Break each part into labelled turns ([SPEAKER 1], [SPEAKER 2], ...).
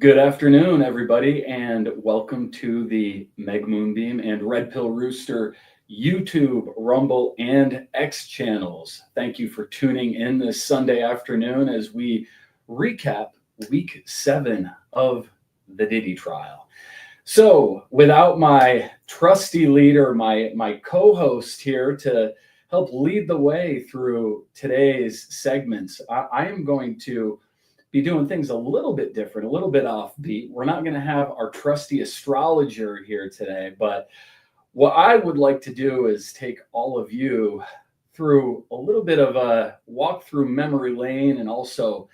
[SPEAKER 1] Good afternoon, everybody, and welcome to the Meg Moonbeam and Redpill Rooster YouTube, Rumble, and X channels. Thank you for tuning in this Sunday afternoon as we recap week 7 of the DIDDY trial. So, without my trusty leader, my co-host here to help lead the way through today's segments, I am going to be doing things a little bit different, a little bit offbeat. We're not going to have our trusty astrologer here today, but what I would like to do is take all of you through a little bit of a walk through memory lane and also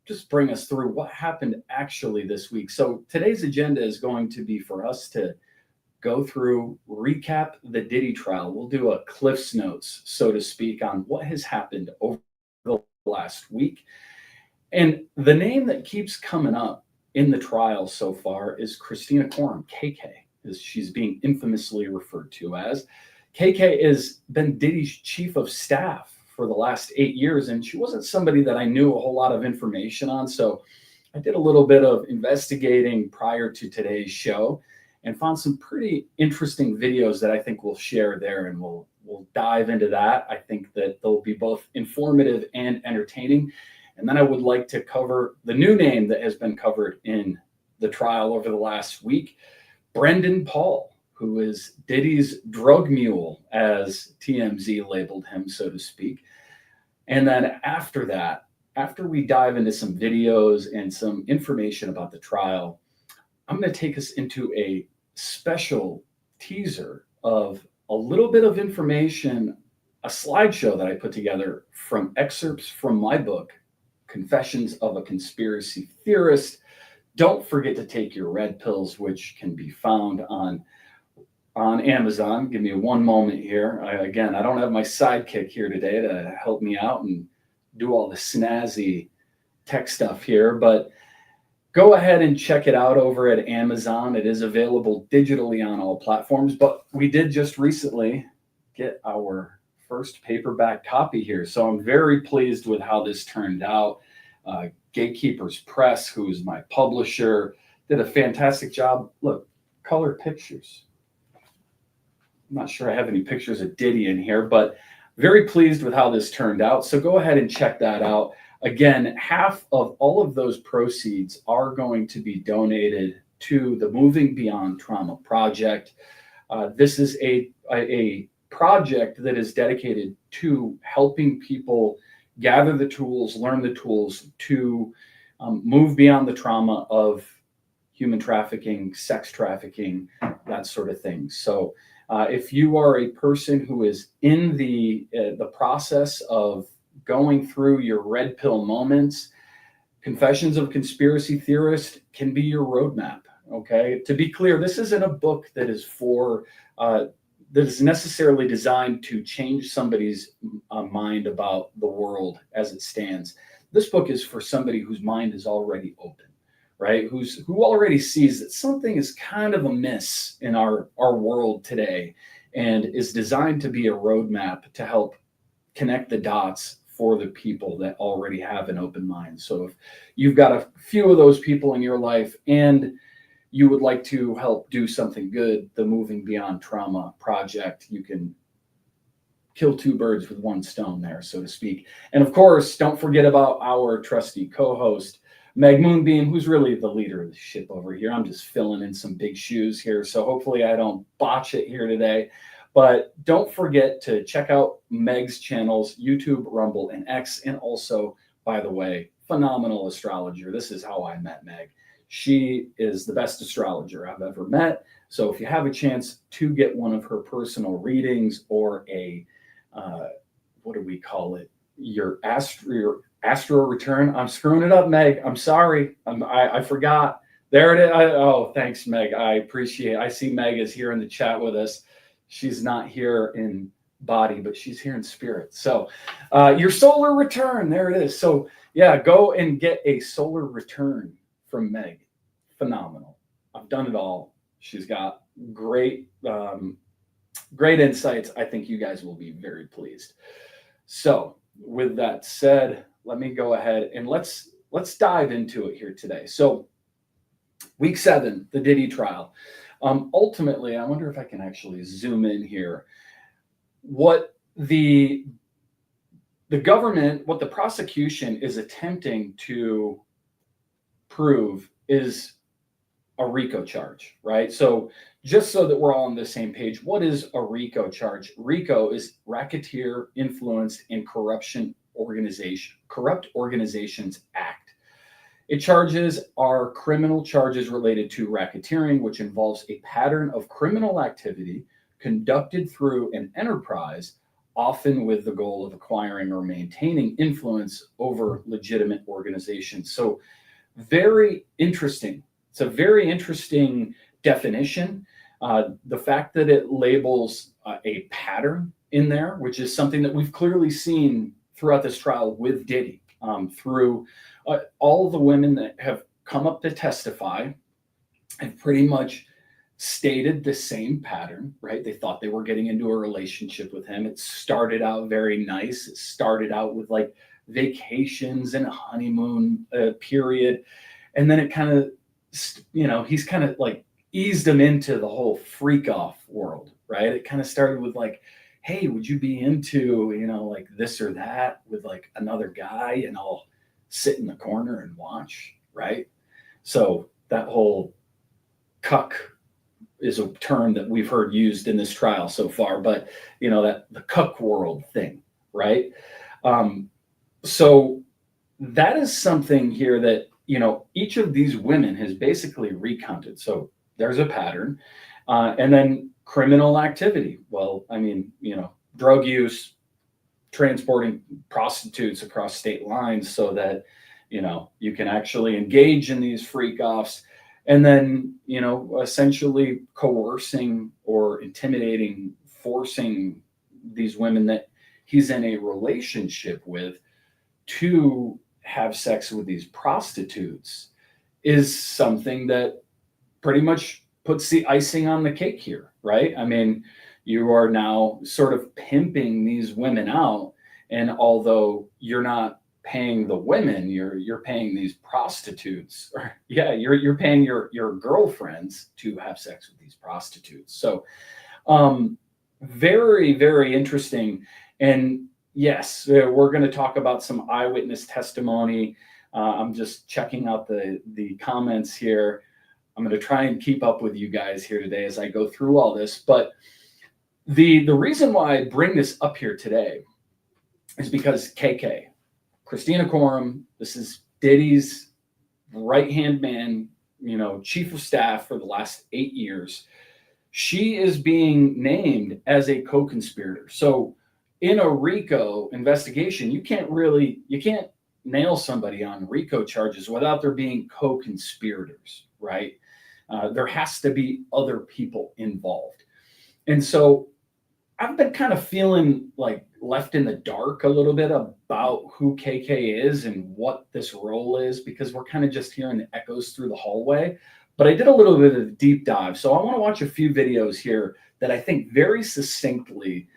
[SPEAKER 1] just bring us through what happened actually this week. So today's agenda is going to be for us to go through, recap the DIDDY trial. We'll do a Cliff's Notes, so to speak, on what has happened over the last week. And the name that keeps coming up in the trial so far is Christina Quorum, KK, as she's being infamously referred to as. KK has been Diddy's chief of staff for the last 8 years, and she wasn't somebody that I knew a whole lot of information on. So I did a little bit of investigating prior to today's show and found some pretty interesting videos that I think we'll share there, and we'll dive into that. I think that they'll be both informative and entertaining. And then I would like to cover the new name that has been covered in the trial over the last week, Brendan Paul, who is Diddy's drug mule, as TMZ labeled him, so to speak. And then after that, after we dive into some videos and some information about the trial, I'm going to take us into a special teaser of a little bit of information, a slideshow that I put together from excerpts from my book, Confessions of a Conspiracy Theorist. Don't forget to take your red pills, which can be found on Amazon. Give me one moment here. I don't have my sidekick here today to help me out and do all the snazzy tech stuff here, but go ahead and check it out over at Amazon. It is available digitally on all platforms, but we did just recently get our first paperback copy here. So I'm very pleased with how this turned out. Gatekeepers Press, who is my publisher, did a fantastic job. Look, color pictures. I'm not sure I have any pictures of Diddy in here, but very pleased with how this turned out. So go ahead and check that out. Again, half of all of those proceeds are going to be donated to the Moving Beyond Trauma Project. This is a project that is dedicated to helping people gather the tools, learn the tools to move beyond the trauma of human trafficking, sex trafficking, that sort of thing. So if you are a person who is in the process of going through your red pill moments, Confessions of a Conspiracy Theorist can be your roadmap. Okay, to be clear, this isn't a book that is for that is necessarily designed to change somebody's mind about the world as it stands. This book is for somebody whose mind is already open, right? Who already sees that something is kind of amiss in our world today, and is designed to be a roadmap to help connect the dots for the people that already have an open mind. So if you've got a few of those people in your life and you would like to help do something good, the Moving Beyond Trauma Project, you can kill two birds with one stone there, so to speak. And of course, don't forget about our trusty co-host, Meg Moonbeam, who's really the leader of the ship over here. I'm just filling in some big shoes here, so hopefully I don't botch it here today. But don't forget to check out Meg's channels, YouTube, Rumble, and X. And also, by the way, phenomenal astrologer. This is how I met Meg. She is the best astrologer I've ever met. So if you have a chance to get one of her personal readings or a, what do we call it? Your astro return. I'm screwing it up, Meg. I'm sorry. I forgot. There it is. Oh, thanks, Meg. I appreciate it. I see Meg is here in the chat with us. She's not here in body, but she's here in spirit. So your solar return, there it is. So yeah, go and get a solar return from Meg. Phenomenal. I've done it all. She's got great insights. I think you guys will be very pleased. So with that said, let me go ahead and let's dive into it here today. So Week 7, the Diddy trial. Ultimately, I wonder if I can actually zoom in here. What the government, what the prosecution is attempting to prove is a RICO charge, right? So just so that we're all on the same page, what is a RICO charge? RICO is Racketeer Influenced and Corrupt Organizations Act. It charges are criminal charges related to racketeering, which involves a pattern of criminal activity conducted through an enterprise, often with the goal of acquiring or maintaining influence over legitimate organizations. So, very interesting. It's a very interesting definition. The fact that it labels a pattern in there, which is something that we've clearly seen throughout this trial with Diddy, through all the women that have come up to testify have pretty much stated the same pattern, right? They thought they were getting into a relationship with him. It started out very nice. It started out with like vacations and a honeymoon period. And then it kind of, he's kind of like eased him into the whole freak off world, right? It kind of started with like, hey, would you be into, like this or that with like another guy, and I'll sit in the corner and watch, right? So that whole cuck is a term that we've heard used in this trial so far, but that the cuck world thing, right? So that is something here that each of these women has basically recounted. So there's a pattern, and then criminal activity. Well, I mean, drug use, transporting prostitutes across state lines so that you can actually engage in these freak offs, and then essentially coercing or intimidating, forcing these women that he's in a relationship with to have sex with these prostitutes is something that pretty much puts the icing on the cake here, right? I mean, you are now sort of pimping these women out, and although you're not paying the women, you're paying these prostitutes. Or, yeah, you're paying your girlfriends to have sex with these prostitutes. So, very, very interesting. And yes, we're going to talk about some eyewitness testimony. I'm just checking out the comments here. I'm going to try and keep up with you guys here today as I go through all this. But the reason why I bring this up here today is because KK, Christina Coram, this is Diddy's right-hand man, chief of staff for the last 8 years. She is being named as a co-conspirator. So in a RICO investigation, you can't nail somebody on RICO charges without there being co-conspirators, right? There has to be other people involved. And so I've been kind of feeling like left in the dark a little bit about who KK is and what this role is, because we're kind of just hearing the echoes through the hallway. But I did a little bit of a deep dive. So I want to watch a few videos here that I think very succinctly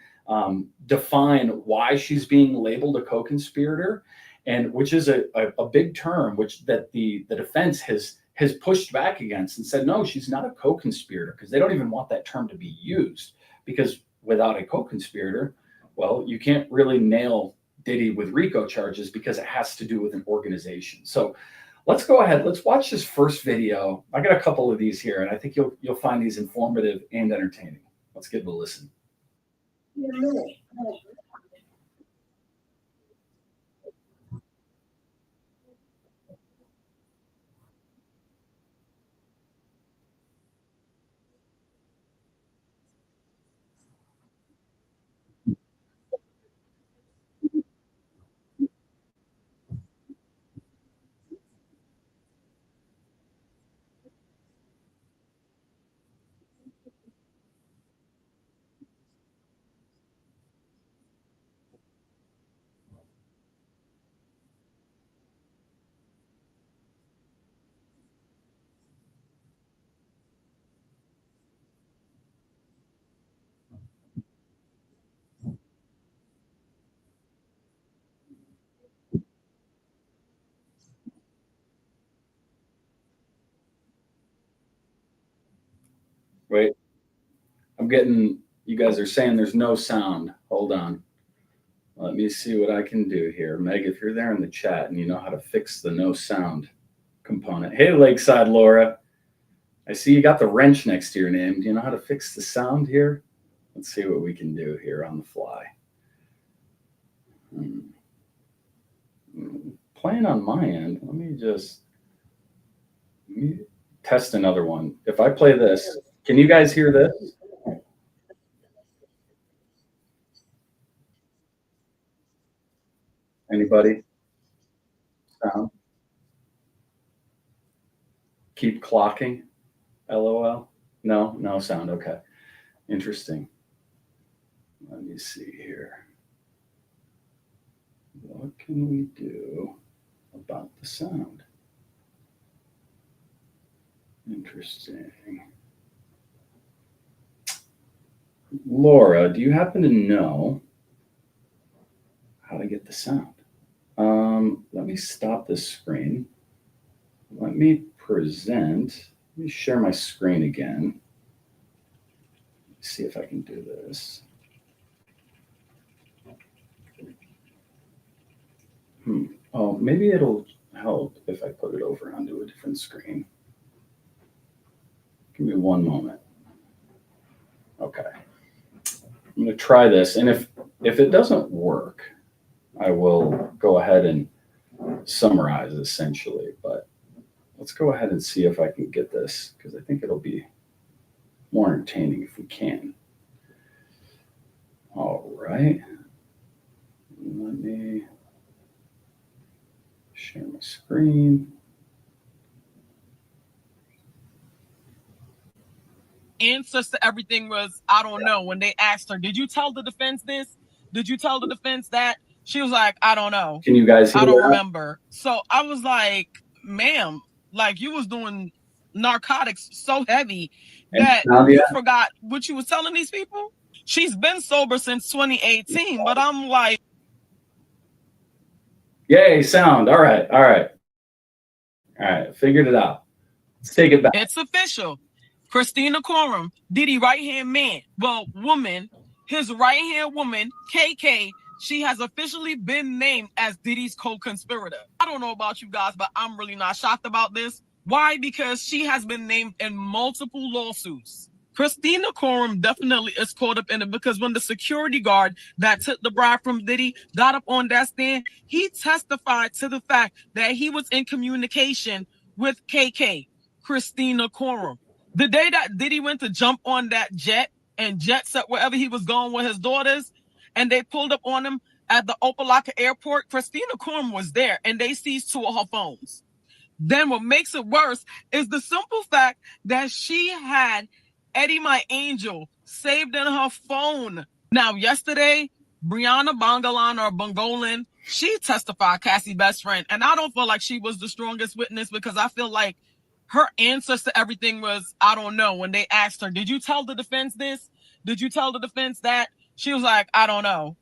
[SPEAKER 1] define why she's being labeled a co-conspirator, and which is a big term that the defense has pushed back against and said, no, she's not a co-conspirator, because they don't even want that term to be used, because without a co-conspirator, well, you can't really nail Diddy with RICO charges because it has to do with an organization. So let's go ahead. Let's watch this first video. I got a couple of these here, and I think you'll find these informative and entertaining. Let's give it a listen. you guys are saying there's no sound. Hold on. Let me see what I can do here. Meg, if you're there in the chat and you know how to fix the no sound component. Hey, Lakeside Laura. I see you got the wrench next to your name. Do you know how to fix the sound here? Let's see what we can do here on the fly. Playing on my end. Let me test another one. If I play this, can you guys hear this? Anybody? Sound? Keep clocking. LOL. No sound. Okay. Interesting. Let me see here. What can we do about the sound? Interesting. Laura, do you happen to know how to get the sound? Let me stop this screen. Let me present. Let me share my screen again. Let's see if I can do this. Oh, maybe it'll help if I put it over onto a different screen. Give me one moment. Okay. I'm going to try this. And if it doesn't work, I will go ahead and summarize essentially. But let's go ahead and see if I can get this, because I think it'll be more entertaining if we can. All right. Let me share my screen.
[SPEAKER 2] Answers to everything was, I don't know. When they asked her, did you tell the defense this? Did you tell the defense that? She was like, I don't know.
[SPEAKER 1] Can you guys hear
[SPEAKER 2] I don't
[SPEAKER 1] that?
[SPEAKER 2] remember. So I was like, ma'am, like you was doing narcotics so heavy that you forgot what you was telling these people? She's been sober since 2018, but I'm like,
[SPEAKER 1] yay, sound. All right. Figured it out. Let's take it back.
[SPEAKER 2] It's official. Christina Coram, Diddy right-hand man, well, woman, his right-hand woman, KK, she has officially been named as Diddy's co-conspirator. I don't know about you guys, but I'm really not shocked about this. Why? Because she has been named in multiple lawsuits. Christina Coram definitely is caught up in it, because when the security guard that took the bribe from Diddy got up on that stand, he testified to the fact that he was in communication with KK, Christina Coram. The day that Diddy went to jump on that jet and jet set wherever he was going with his daughters, and they pulled up on him at the Opelika airport, Christina Coram was there, and they seized 2 of her phones. Then what makes it worse is the simple fact that she had Eddie My Angel saved in her phone. Now, yesterday, Brianna Bongolan or Bongolan, she testified, Cassie's best friend, and I don't feel like she was the strongest witness, because I feel like her answers to everything was, I don't know. When they asked her, did you tell the defense this? Did you tell the defense that? She was like, I don't know.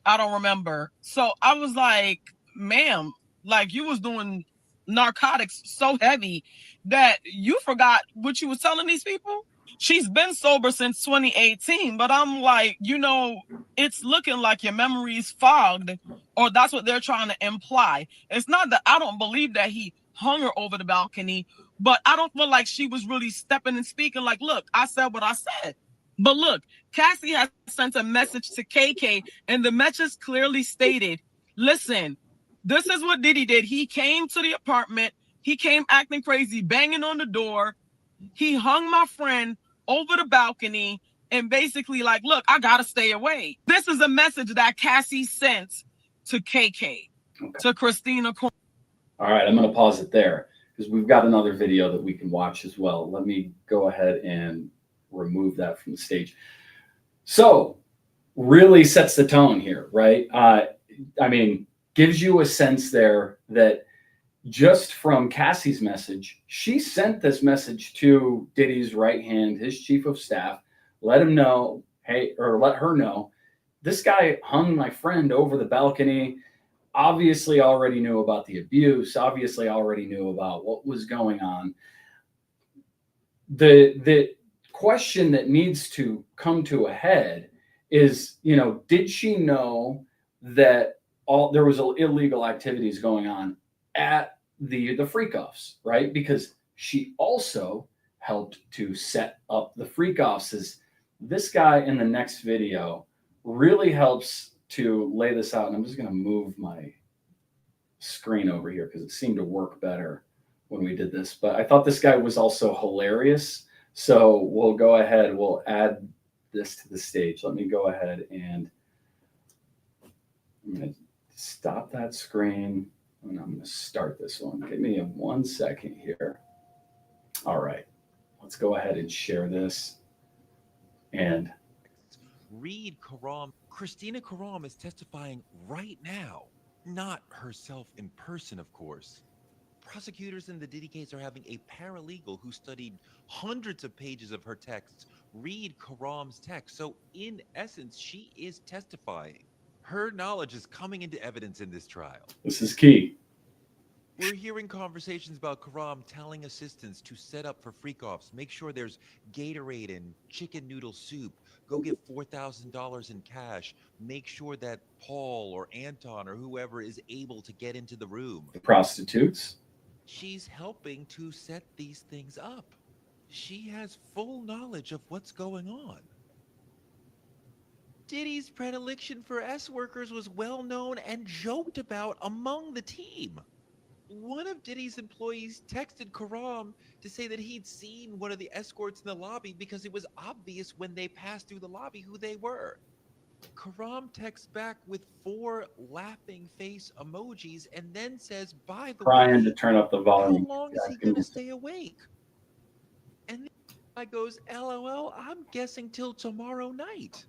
[SPEAKER 2] I don't remember. So I was like, ma'am, like you was doing narcotics so heavy that you forgot what you was telling these people? She's been sober since 2018, but I'm like, it's looking like your memory's fogged, or that's what they're trying to imply. It's not that I don't believe that he hung her over the balcony, but I don't feel like she was really stepping and speaking like, look, I said what I said. But look, Cassie has sent a message to KK, and the message clearly stated, listen, this is what Diddy did. He came to the apartment. He came acting crazy, banging on the door. He hung my friend over the balcony and basically like, look, I got to stay away. This is a message that Cassie sent to KK, to Christina.
[SPEAKER 1] All right, I'm going to pause it there because we've got another video that we can watch as well. Let me go ahead and remove that from the stage. So really sets the tone here, right? I mean, gives you a sense there that just from Cassie's message, she sent this message to Diddy's right hand, his chief of staff, let him know, hey, or let her know, this guy hung my friend over the balcony, obviously already knew about the abuse, obviously already knew about what was going on. The question that needs to come to a head is, did she know that there was illegal activities going on at the freak offs, right? Because she also helped to set up the freak offs. This guy in the next video really helps to lay this out. And I'm just going to move my screen over here because it seemed to work better when we did this. But I thought this guy was also hilarious. So we'll go ahead. We'll add this to the stage. Let me go ahead and I'm going to stop that screen. And I'm going to start this one. Give me 1 second here. All right. Let's go ahead and share this. And
[SPEAKER 3] read Karam. Christina Karam is testifying right now, not herself in person, of course. Prosecutors in the Diddy case are having a paralegal who studied hundreds of pages of her texts read Karam's text. So in essence, she is testifying. Her knowledge is coming into evidence in this trial.
[SPEAKER 1] This is key.
[SPEAKER 3] We're hearing conversations about Karam telling assistants to set up for freak-offs, make sure there's Gatorade and chicken noodle soup, go get $4,000 in cash, make sure that Paul or Anton or whoever is able to get into the room.
[SPEAKER 1] The prostitutes.
[SPEAKER 3] She's helping to set these things up. She has full knowledge of what's going on. Diddy's predilection for S-workers was well known and joked about among the team. One of Diddy's employees texted Karam to say that he'd seen one of the escorts in the lobby because it was obvious when they passed through the lobby who they were. Karam texts back with 4 laughing face emojis and then says, by the
[SPEAKER 1] Trying
[SPEAKER 3] way,
[SPEAKER 1] to turn up the volume.
[SPEAKER 3] how long is he going to stay awake? And then I goes, LOL, I'm guessing till tomorrow night.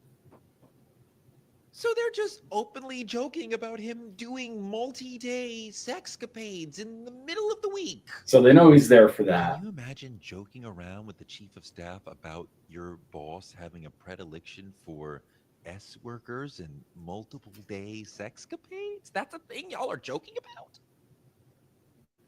[SPEAKER 3] So they're just openly joking about him doing multi-day sexcapades in the middle of the week.
[SPEAKER 1] So they know he's there for that.
[SPEAKER 3] Can you imagine joking around with the chief of staff about your boss having a predilection for S-workers and multiple day sexcapades? That's a thing y'all are joking about?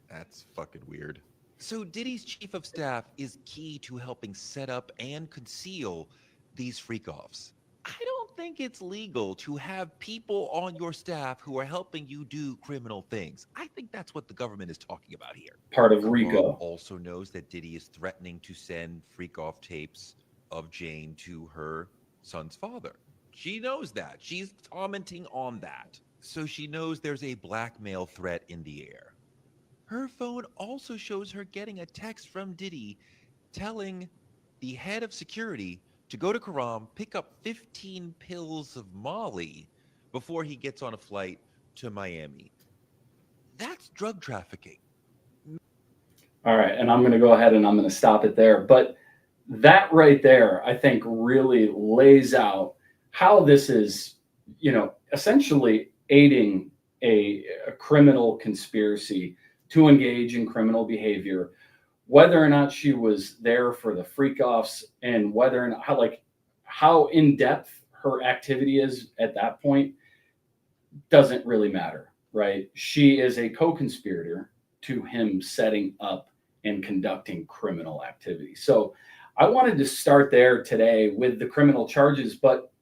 [SPEAKER 3] That's fucking weird. So Diddy's chief of staff is key to helping set up and conceal these freak-offs. I don't think it's legal to have people on your staff who are helping you do criminal things. I think that's what the government is talking about here.
[SPEAKER 1] Part of
[SPEAKER 3] Karam
[SPEAKER 1] RICO.
[SPEAKER 3] also knows that Diddy is threatening to send freak-off tapes of Jane to her son's father. She knows that. She's commenting on that. So she knows there's a blackmail threat in the air. Her phone also shows her getting a text from Diddy telling the head of security to go to Karam, pick up 15 pills of Molly before he gets on a flight to Miami. That's drug trafficking.
[SPEAKER 1] All right. And I'm going to go ahead and I'm going to stop it there. But that right there, I think really lays out how this is, essentially aiding a criminal conspiracy to engage in criminal behavior. Whether or not she was there for the freak-offs and whether or not how in-depth her activity is at that point doesn't really matter, right? She is a co-conspirator to him setting up and conducting criminal activity. So I wanted to start there today with the criminal charges, but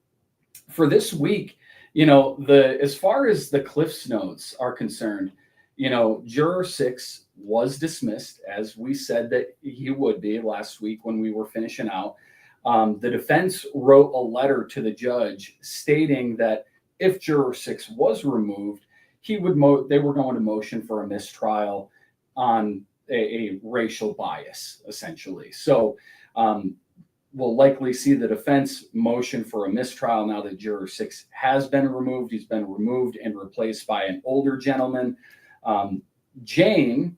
[SPEAKER 1] for this week, as far as the Cliffs Notes are concerned, Juror 6 was dismissed, as we said that he would be last week when we were finishing out. The defense wrote a letter to the judge stating that if Juror 6 was removed, they were going to motion for a mistrial on a racial bias, essentially. So we'll likely see the defense motion for a mistrial now that Juror 6 has been removed. He's been removed and replaced by an older gentleman. Jane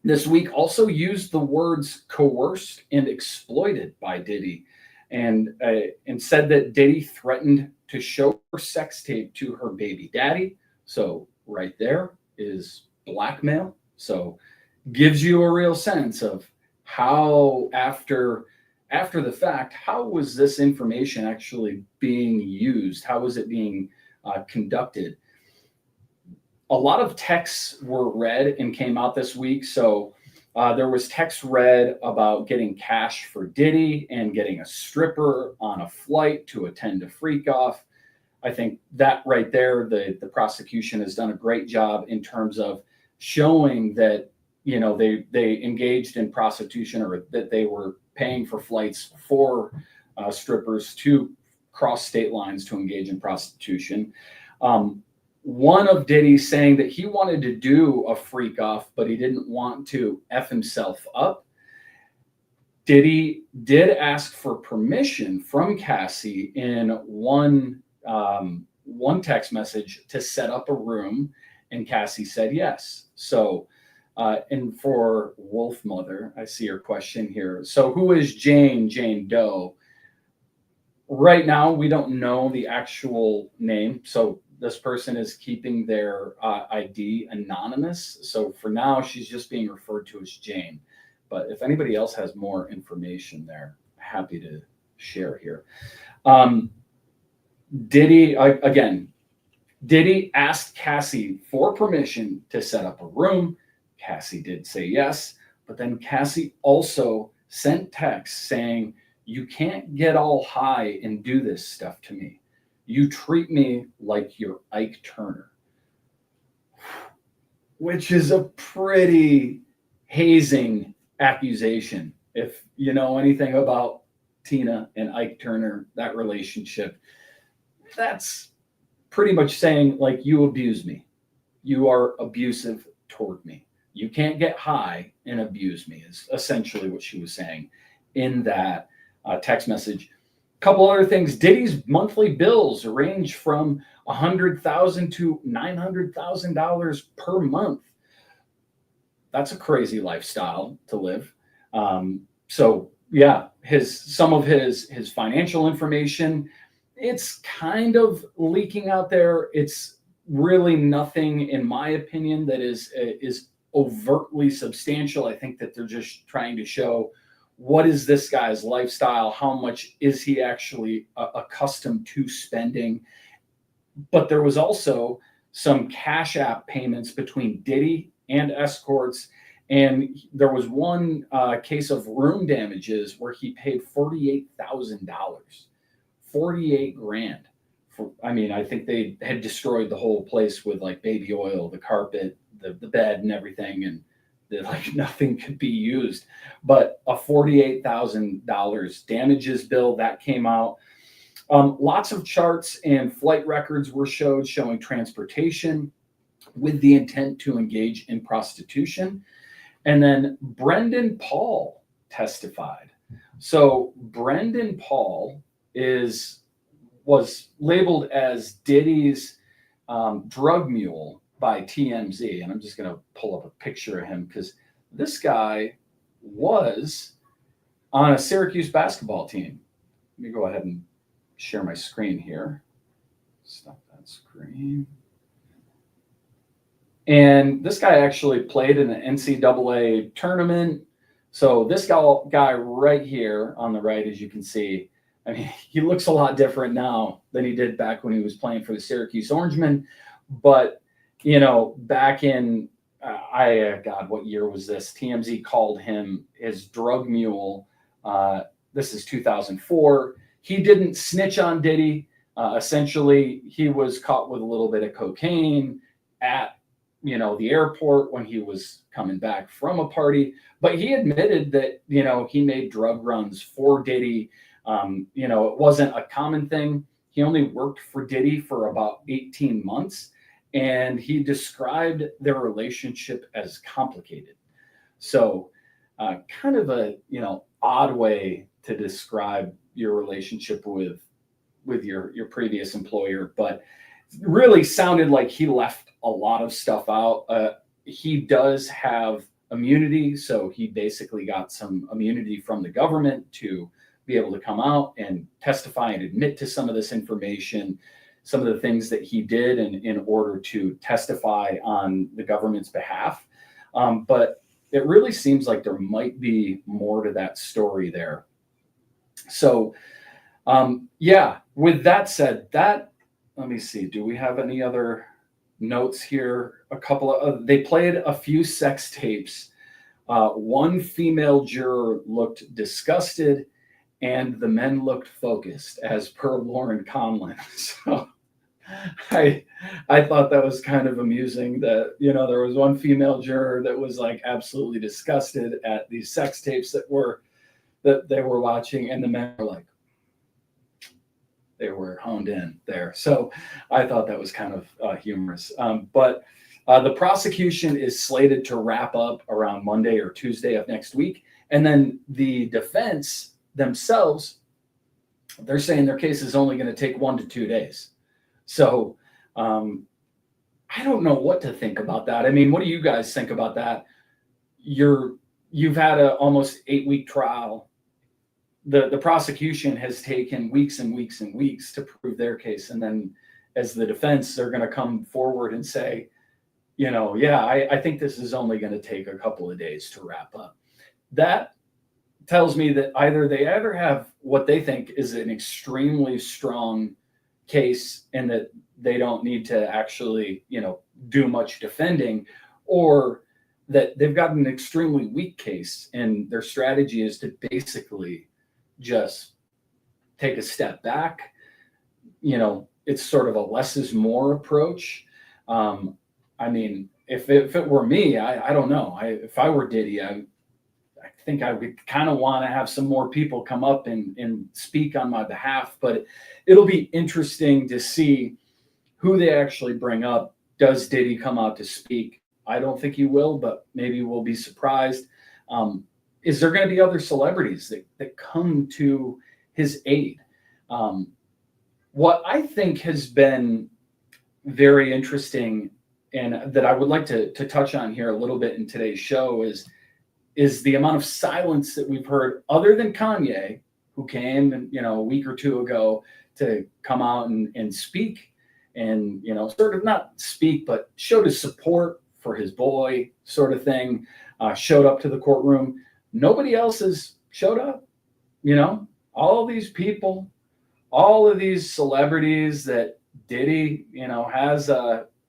[SPEAKER 1] this week also used the words coerced and exploited by Diddy and said that Diddy threatened to show her sex tape to her baby daddy. So right there is blackmail. So gives you a real sense of how after the fact, how was this information actually being used? How was it being conducted? A lot of texts were read and came out this week. So There was text read about getting cash for Diddy and getting a stripper on a flight to attend a freak off. I think that right there, the prosecution has done a great job in terms of showing that, you know, they engaged in prostitution, or that they were paying for flights for strippers to cross state lines to engage in prostitution. One of Diddy saying that he wanted to do a freak off, but he didn't want to F himself up. Diddy did ask for permission from Cassie in one text message to set up a room, and Cassie said yes. So, and for Wolf Mother, I see her question here. So who is Jane Doe? Right now, we don't know the actual name. So this person is keeping their ID anonymous. So for now, she's just being referred to as Jane. But if anybody else has more information there, happy to share here. Diddy asked Cassie for permission to set up a room. Cassie did say yes, but then Cassie also sent texts saying, "You can't get all high and do this stuff to me. You treat me like you're Ike Turner," which is a pretty hazing accusation. If you know anything about Tina and Ike Turner, that relationship, that's pretty much saying, like, you abuse me. You are abusive toward me. You can't get high and abuse me, is essentially what she was saying in that text message. A couple other things. Diddy's monthly bills range from $100,000 to $900,000 per month. That's a crazy lifestyle to live. So yeah, some of his financial information, it's kind of leaking out there. It's really nothing, in my opinion, that is overtly substantial. I think that they're just trying to show, what is this guy's lifestyle? How much is he actually accustomed to spending? But there was also some Cash App payments between Diddy and escorts. And there was one case of room damages where he paid $48,000, 48 grand. I mean, I think they had destroyed the whole place with like baby oil, the carpet, the bed and everything. And like nothing could be used, but a $48,000 damages bill that came out. Lots of charts and flight records were showing transportation with the intent to engage in prostitution. And then Brendan Paul testified. So Brendan Paul was labeled as Diddy's drug mule by TMZ. And I'm just going to pull up a picture of him because this guy was on a Syracuse basketball team. Let me go ahead and share my screen here. Stop that screen. And this guy actually played in the NCAA tournament. So this guy right here on the right, as you can see, I mean, he looks a lot different now than he did back when he was playing for the Syracuse Orangemen. But, you know, back in, God, what year was this? TMZ called him his drug mule. This is 2004. He didn't snitch on Diddy. Essentially, he was caught with a little bit of cocaine at, you know, the airport when he was coming back from a party. But he admitted that, you know, he made drug runs for Diddy. You know, it wasn't a common thing. He only worked for Diddy for about 18 months. And he described their relationship as complicated. So kind of a, you know, odd way to describe your relationship with your previous employer, but really sounded like he left a lot of stuff out. He does have immunity, so he basically got some immunity from the government to be able to come out and testify and admit to some of this information, some of the things that he did in order to testify on the government's behalf. But it really seems like there might be more to that story there. So, yeah, with that said, let me see, do we have any other notes here? A couple of, they played a few sex tapes One female juror looked disgusted, and the men looked focused, as per Lauren Conlon. So I thought that was kind of amusing that, you know, there was one female juror that was like absolutely disgusted at these sex tapes that they were watching, and the men were like, they were honed in there. So I thought that was kind of humorous. But the prosecution is slated to wrap up around Monday or Tuesday of next week. And then the defense themselves, they're saying their case is only going to take 1 to 2 days. So I don't know what to think about that. I mean, what do you guys think about that? You've had a almost 8-week trial. The prosecution has taken weeks and weeks and weeks to prove their case. And then as the defense, they're going to come forward and say, you know, yeah, I think this is only going to take a couple of days to wrap up. That tells me that either they ever have what they think is an extremely strong case and that they don't need to actually, you know, do much defending, or that they've got an extremely weak case and their strategy is to basically just take a step back. You know, it's sort of a less is more approach. I mean, if it were me, I don't know. If I were Diddy, I think I would kind of want to have some more people come up and speak on my behalf, but it'll be interesting to see who they actually bring up. Does Diddy come out to speak? I don't think he will, but maybe we'll be surprised. Is there going to be other celebrities that come to his aid? What I think has been very interesting and that I would like to touch on here a little bit in today's show is the amount of silence that we've heard, other than Kanye, who came, you know, a week or two ago to come out and speak and, you know, sort of not speak, but showed his support for his boy sort of thing, showed up to the courtroom. Nobody else has showed up. You know, all these people, all of these celebrities that Diddy, you know,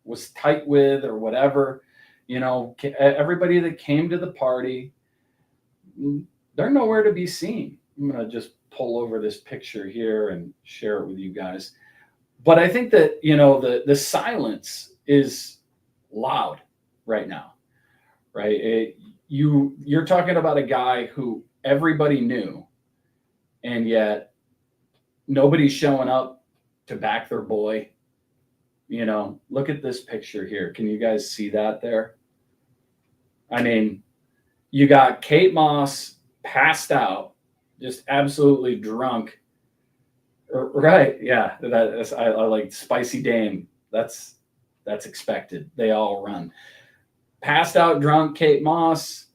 [SPEAKER 1] was tight with or whatever, you know, everybody that came to the party, they're nowhere to be seen. I'm going to just pull over this picture here and share it with you guys. But I think that, you know, the silence is loud right now, right? You're talking about a guy who everybody knew, and yet nobody's showing up to back their boy. You know, look at this picture here. Can you guys see that there? I mean, you got Kate Moss passed out, just absolutely drunk. Right? Yeah, I like Spicy Dame. That's expected. They all run. Passed out, drunk, Kate Moss.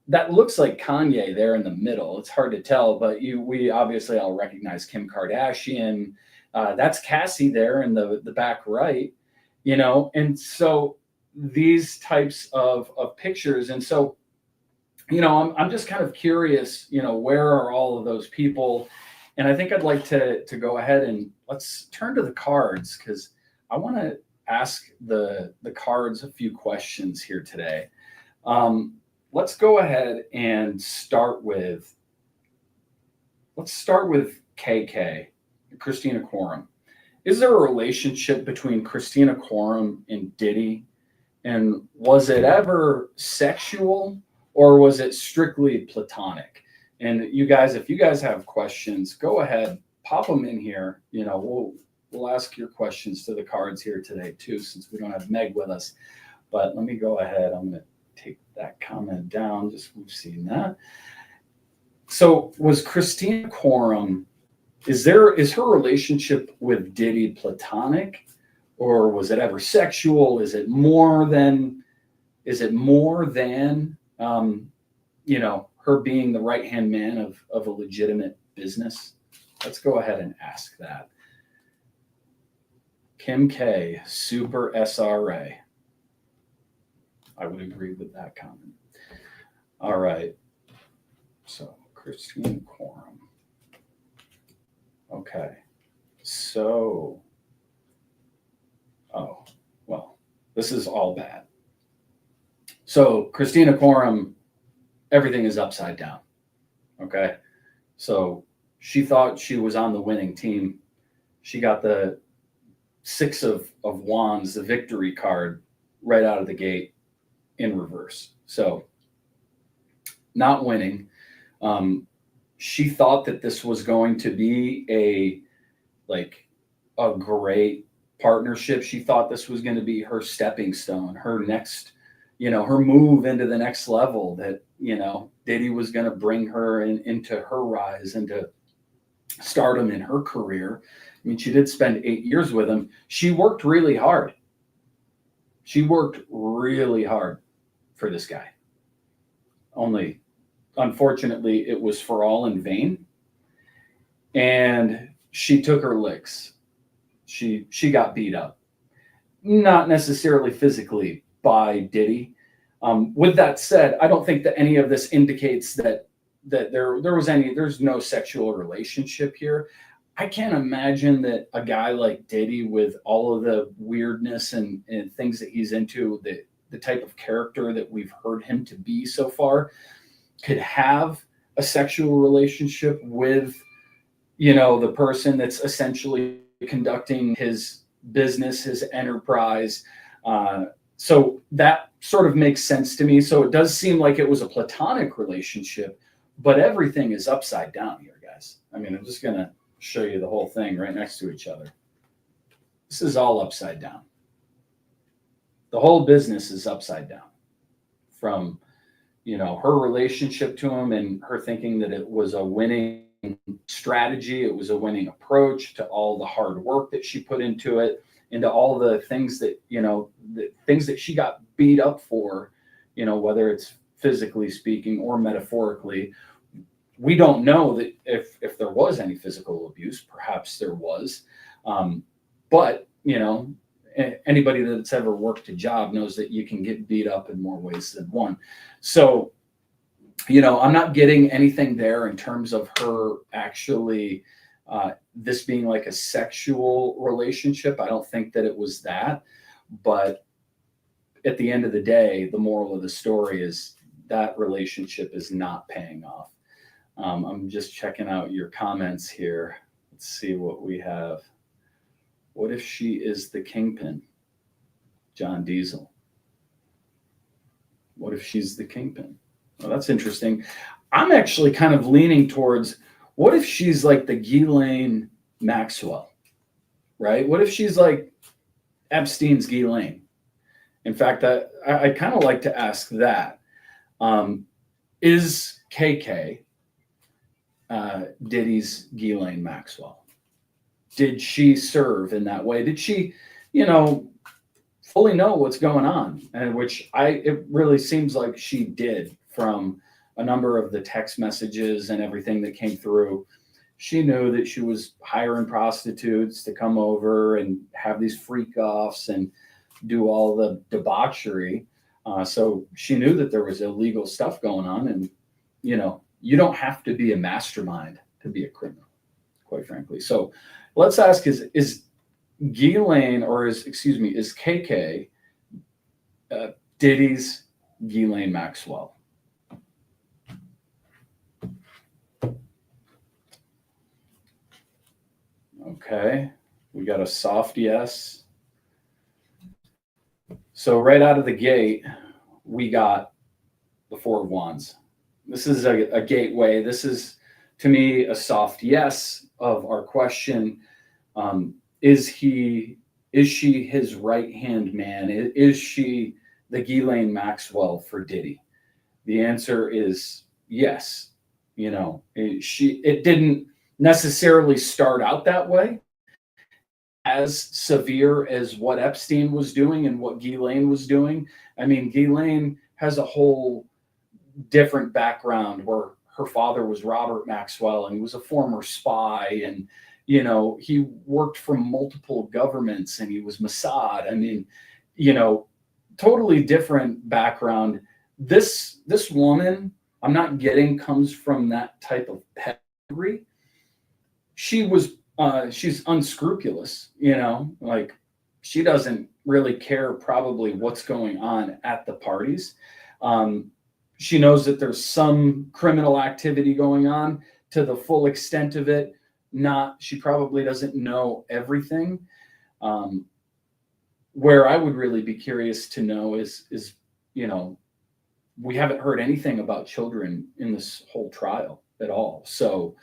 [SPEAKER 1] That looks like Kanye there in the middle. It's hard to tell, but we obviously all recognize Kim Kardashian. That's Cassie there in the back right, you know. And so these types of pictures, and so, you know, I'm just kind of curious, you know, where are all of those people? And I think I'd like to go ahead and let's turn to the cards, because I want to ask the cards a few questions here today. Let's go ahead and start with KK, Christina Quorum. Is there a relationship between Christina Quorum and Diddy? And was it ever sexual, or was it strictly platonic? And you guys, if you guys have questions, go ahead, pop them in here. You know, we'll ask your questions to the cards here today too, since we don't have Meg with us. But let me go ahead. I'm going to take that comment down. Just we've seen that. So was Christina Quorum, is her relationship with Diddy platonic, or was it ever sexual? Is it more than you know, her being the right-hand man of a legitimate business? Let's go ahead and ask that. Kim K, super SRA. I would agree with that comment. All right. So Christine Quorum. Okay. So, oh, well, this is all bad. So Christina Quorum everything is upside down. Okay. So she thought she was on the winning team. She got the Six of Wands, the victory card, right out of the gate in reverse. So not winning. She thought that this was going to be a great partnership. She thought this was going to be her stepping stone, her next, her move into the next level, that, Diddy was going to bring her into her rise, into stardom in her career. I mean, she did spend 8 years with him. She worked really hard. She worked really hard for this guy. Only, unfortunately, it was for all in vain. And she took her licks. She got beat up. Not necessarily physically by Diddy. With that said, I don't think that any of this indicates that there's no sexual relationship here. I can't imagine that a guy like Diddy, with all of the weirdness and things that he's into, the type of character that we've heard him to be so far, could have a sexual relationship with, the person that's essentially conducting his business, his enterprise. So that sort of makes sense to me. So it does seem like it was a platonic relationship, but everything is upside down here, guys. I mean, I'm just going to show you the whole thing right next to each other. This is all upside down. The whole business is upside down, from, her relationship to him and her thinking that it was a winning strategy. It was a winning approach, to all the hard work that she put into it, into all the things that, the things that she got beat up for, whether it's physically speaking or metaphorically. We don't know that if there was any physical abuse. Perhaps there was. But, anybody that's ever worked a job knows that you can get beat up in more ways than one. So, I'm not getting anything there in terms of her actually this being like a sexual relationship. I don't think that it was that. But at the end of the day, the moral of the story is that relationship is not paying off. I'm just checking out your comments here. Let's see what we have. What if she is the kingpin? John Diesel. What if she's the kingpin? Well, that's interesting. I'm actually kind of leaning towards, what if she's like the Ghislaine Maxwell, right? What if she's like Epstein's Ghislaine? In fact, I kind of like to ask that. Is KK Diddy's Ghislaine Maxwell? Did she serve in that way? Did she, fully know what's going on? And it really seems like she did, from a number of the text messages and everything that came through. She knew that she was hiring prostitutes to come over and have these freak offs and do all the debauchery. So she knew that there was illegal stuff going on. And, you don't have to be a mastermind to be a criminal, quite frankly. So let's ask, is Ghislaine, or is KK Diddy's Ghislaine Maxwell? Okay, we got a soft yes. So right out of the gate, we got the Four of Wands. This is a gateway. This is, to me, a soft yes of our question. Is she his right-hand man? Is she the Ghislaine Maxwell for Diddy? The answer is yes. It didn't necessarily start out that way, as severe as what Epstein was doing and what Ghislaine was doing. I mean, Ghislaine has a whole different background, where her father was Robert Maxwell and he was a former spy, and he worked for multiple governments, and he was Mossad. I mean, totally different background. This woman, I'm not getting, comes from that type of pedigree. She's unscrupulous, like she doesn't really care probably what's going on at the parties. she knows that there's some criminal activity going on. To the full extent of it, she probably doesn't know everything. Where I would really be curious to know is, we haven't heard anything about children in this whole trial at all. So,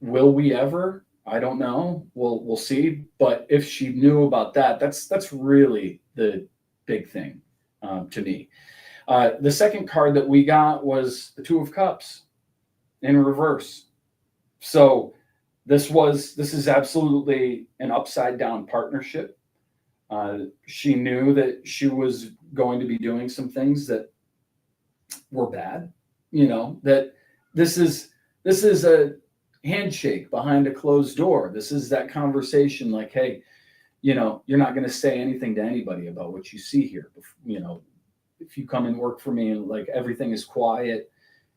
[SPEAKER 1] will we ever? I don't know. We'll see. But if she knew about that, that's really the big thing to me. The second card that we got was the Two of Cups in reverse. So this is absolutely an upside down partnership. She knew that she was going to be doing some things that were bad, that this is a handshake behind a closed door. This is that conversation like, hey, you're not going to say anything to anybody about what you see here. If you come and work for me and like everything is quiet,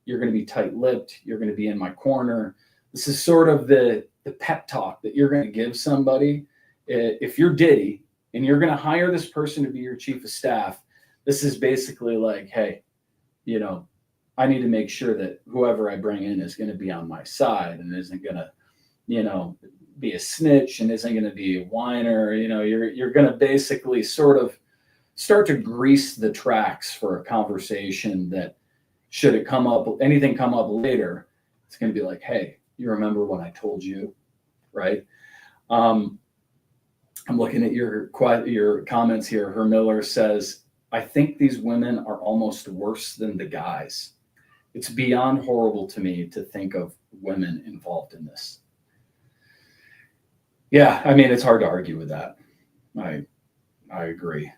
[SPEAKER 1] you're going to be tight-lipped. You're going to be in my corner. This is sort of the pep talk that you're going to give somebody. If you're Diddy and you're going to hire this person to be your chief of staff, this is basically like, hey, I need to make sure that whoever I bring in is going to be on my side and isn't going to, be a snitch and isn't going to be a whiner. You're going to basically sort of start to grease the tracks for a conversation that, should it anything come up later, it's going to be like, hey, you remember when I told you, right? I'm looking at your comments here. Her Miller says, I think these women are almost worse than the guys. It's beyond horrible to me to think of women involved in this. Yeah, I mean, it's hard to argue with that. I agree.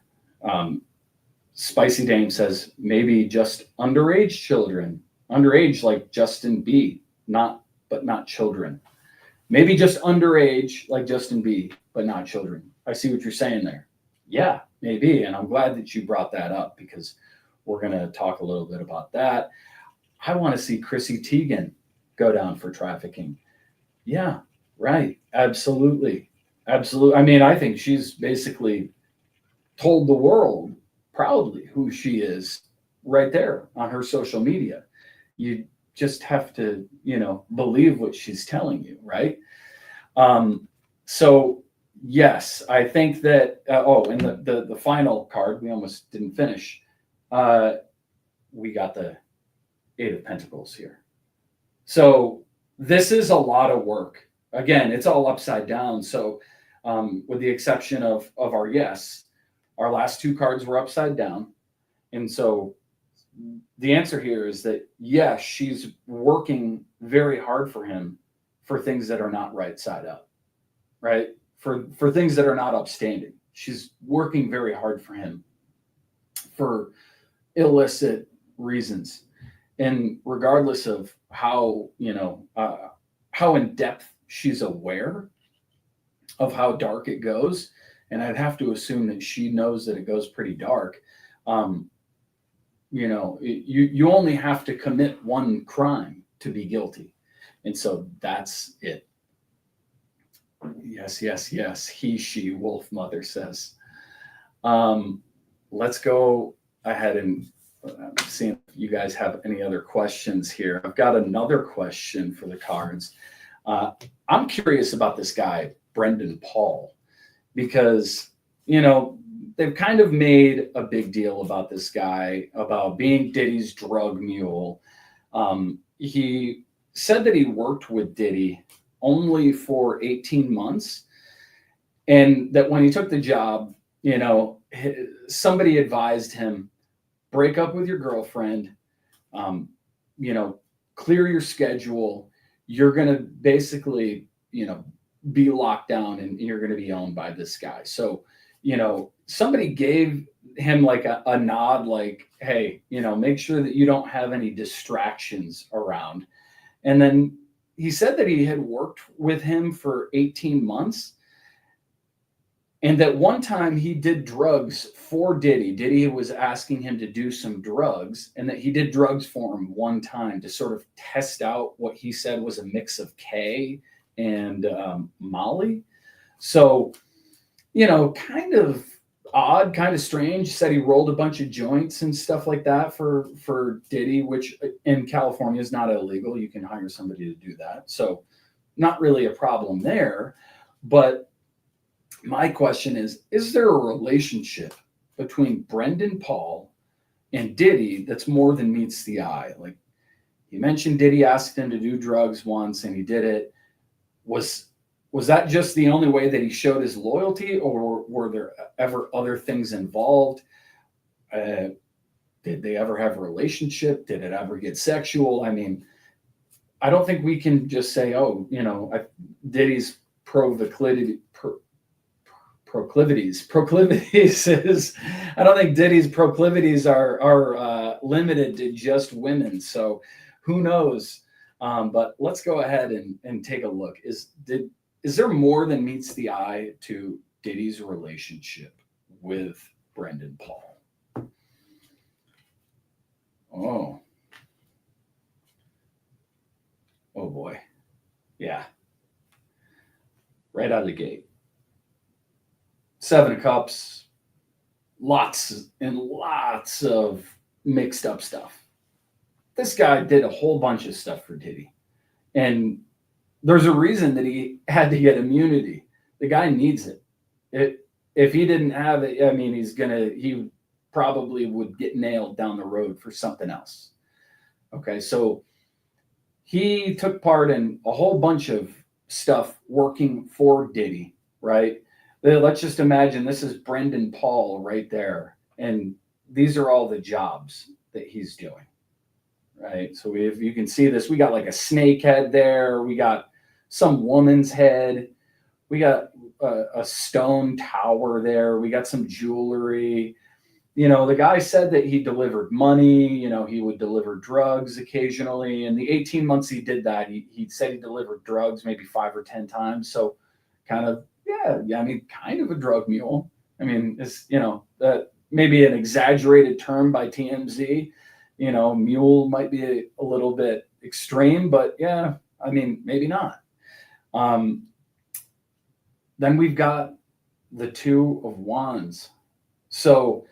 [SPEAKER 1] Spicy Dame says, maybe just underage children. Underage like Justin B, but not children. Maybe just underage like Justin B, but not children. I see what you're saying there. Yeah, maybe. And I'm glad that you brought that up because we're going to talk a little bit about that. I want to see Chrissy Teigen go down for trafficking. Yeah, right. Absolutely. Absolutely. I mean, I think she's basically told the world proudly who she is right there on her social media. You just have to, believe what she's telling you, right? So yes, I think that, and the final card, we almost didn't finish. We got the Eight of Pentacles here. So this is a lot of work. Again, it's all upside down. So with the exception of our yes, our last two cards were upside down. And so the answer here is that, yes, she's working very hard for him for things that are not right side up, right? For things that are not upstanding. She's working very hard for him for illicit reasons. And regardless of how in depth she's aware of how dark it goes, and I'd have to assume that she knows that it goes pretty dark. You only have to commit one crime to be guilty. And so that's it. Yes, yes, yes. He, she, wolf mother says. Let's go ahead and see if you guys have any other questions here. I've got another question for the cards. I'm curious about this guy, Brendan Paul, because, they've kind of made a big deal about this guy, about being Diddy's drug mule. He said that he worked with Diddy only for 18 months. And that when he took the job, somebody advised him, break up with your girlfriend, clear your schedule. You're going to basically, be locked down and you're going to be owned by this guy. So, somebody gave him like a nod, like, hey, make sure that you don't have any distractions around. And then he said that he had worked with him for 18 months. And that one time he did drugs for Diddy. Diddy was asking him to do some drugs, and that he did drugs for him one time to sort of test out what he said was a mix of K and Molly. So, kind of odd, kind of strange. Said he rolled a bunch of joints and stuff like that for Diddy, which in California is not illegal. You can hire somebody to do that. So not really a problem there. But my question is there a relationship between Brendan Paul and Diddy that's more than meets the eye? Like, he mentioned Diddy asked him to do drugs once and he did it. Was that just the only way that he showed his loyalty, or were there ever other things involved? Did they ever have a relationship? Did it ever get sexual? I mean, I don't think we can just say, oh, Diddy's proclivities is, I don't think Diddy's proclivities are limited to just women. So who knows? But let's go ahead and take a look. Is there more than meets the eye to Diddy's relationship with Brendan Paul? Oh boy. Yeah. Right out of the gate. 7 of Cups, lots and lots of mixed up stuff. This guy did a whole bunch of stuff for Diddy. And there's a reason that he had to get immunity. The guy needs it. If he didn't have it, I mean, he probably would get nailed down the road for something else. Okay, so he took part in a whole bunch of stuff working for Diddy, right? Let's just imagine this is Brendan Paul right there. And these are all the jobs that he's doing, right? So if you can see this, we got like a snake head there. We got some woman's head. We got a stone tower there. We got some jewelry. The guy said that he delivered money. He would deliver drugs occasionally. In the 18 months he did that, he said he delivered drugs maybe 5 or 10 times. So kind of, kind of a drug mule. I mean, it's, that maybe an exaggerated term by TMZ. Mule might be a little bit extreme, but yeah, I mean, maybe not. Then we've got the 2 of Wands. So